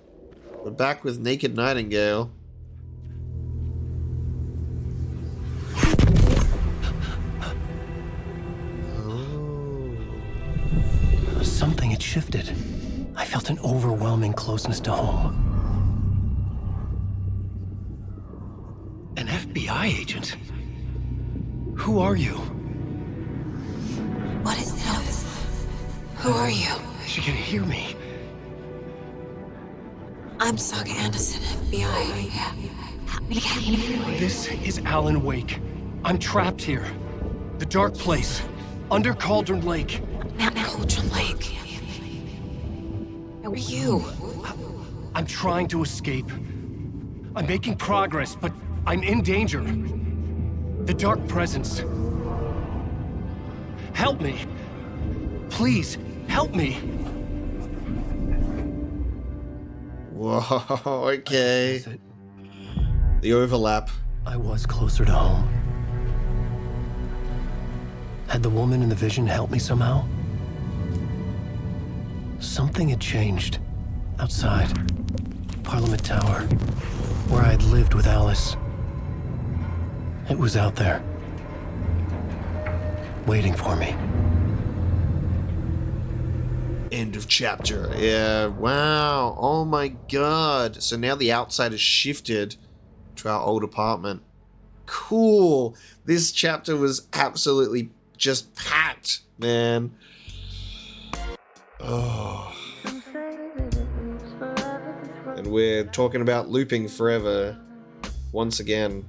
We're back with Naked Nightingale. Oh. Something had shifted. I felt an overwhelming closeness to home. An FBI agent? Who are you? What is this? Who are you? She can hear me. I'm Saga Anderson, FBI. This is Alan Wake. I'm trapped here. The dark place. Under Cauldron Lake. Cauldron Lake. Who are you? I'm trying to escape. I'm making progress, but I'm in danger. The dark presence. Help me. Please, help me. Whoa, okay. The overlap. I was closer to home. Had the woman in the vision helped me somehow? Something had changed. Outside. Parliament Tower. Where I had lived with Alice. It was out there. Waiting for me. End of chapter. Yeah, wow. Oh my god. So now the outside has shifted to our old apartment. Cool. This chapter was absolutely just packed, man. Oh. And we're talking about looping forever once again.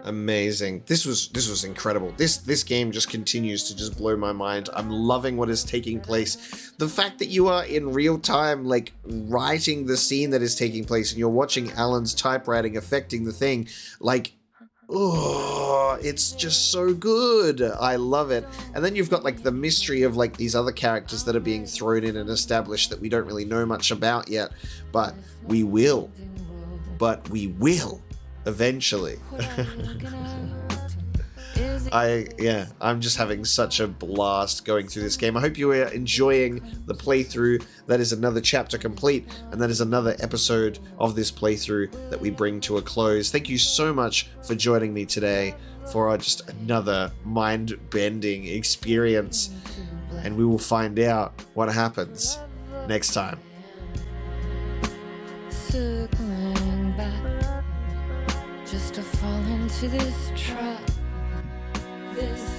Amazing. This was incredible. This game just continues to just blow my mind. I'm loving what is taking place. The fact that you are in real time, like, writing the scene that is taking place and you're watching Alan's typewriting affecting the thing, like, oh, it's just so good. I love it. And then you've got, like, the mystery of, like, these other characters that are being thrown in and established that we don't really know much about yet, but we will. Eventually. I'm just having such a blast going through this game. I hope you are enjoying the playthrough. That is another chapter complete, and that is another episode of this playthrough that we bring to a close. Thank you so much for joining me today for just another mind-bending experience, and we will find out what happens next time. Circling back, just to fall into this trap. This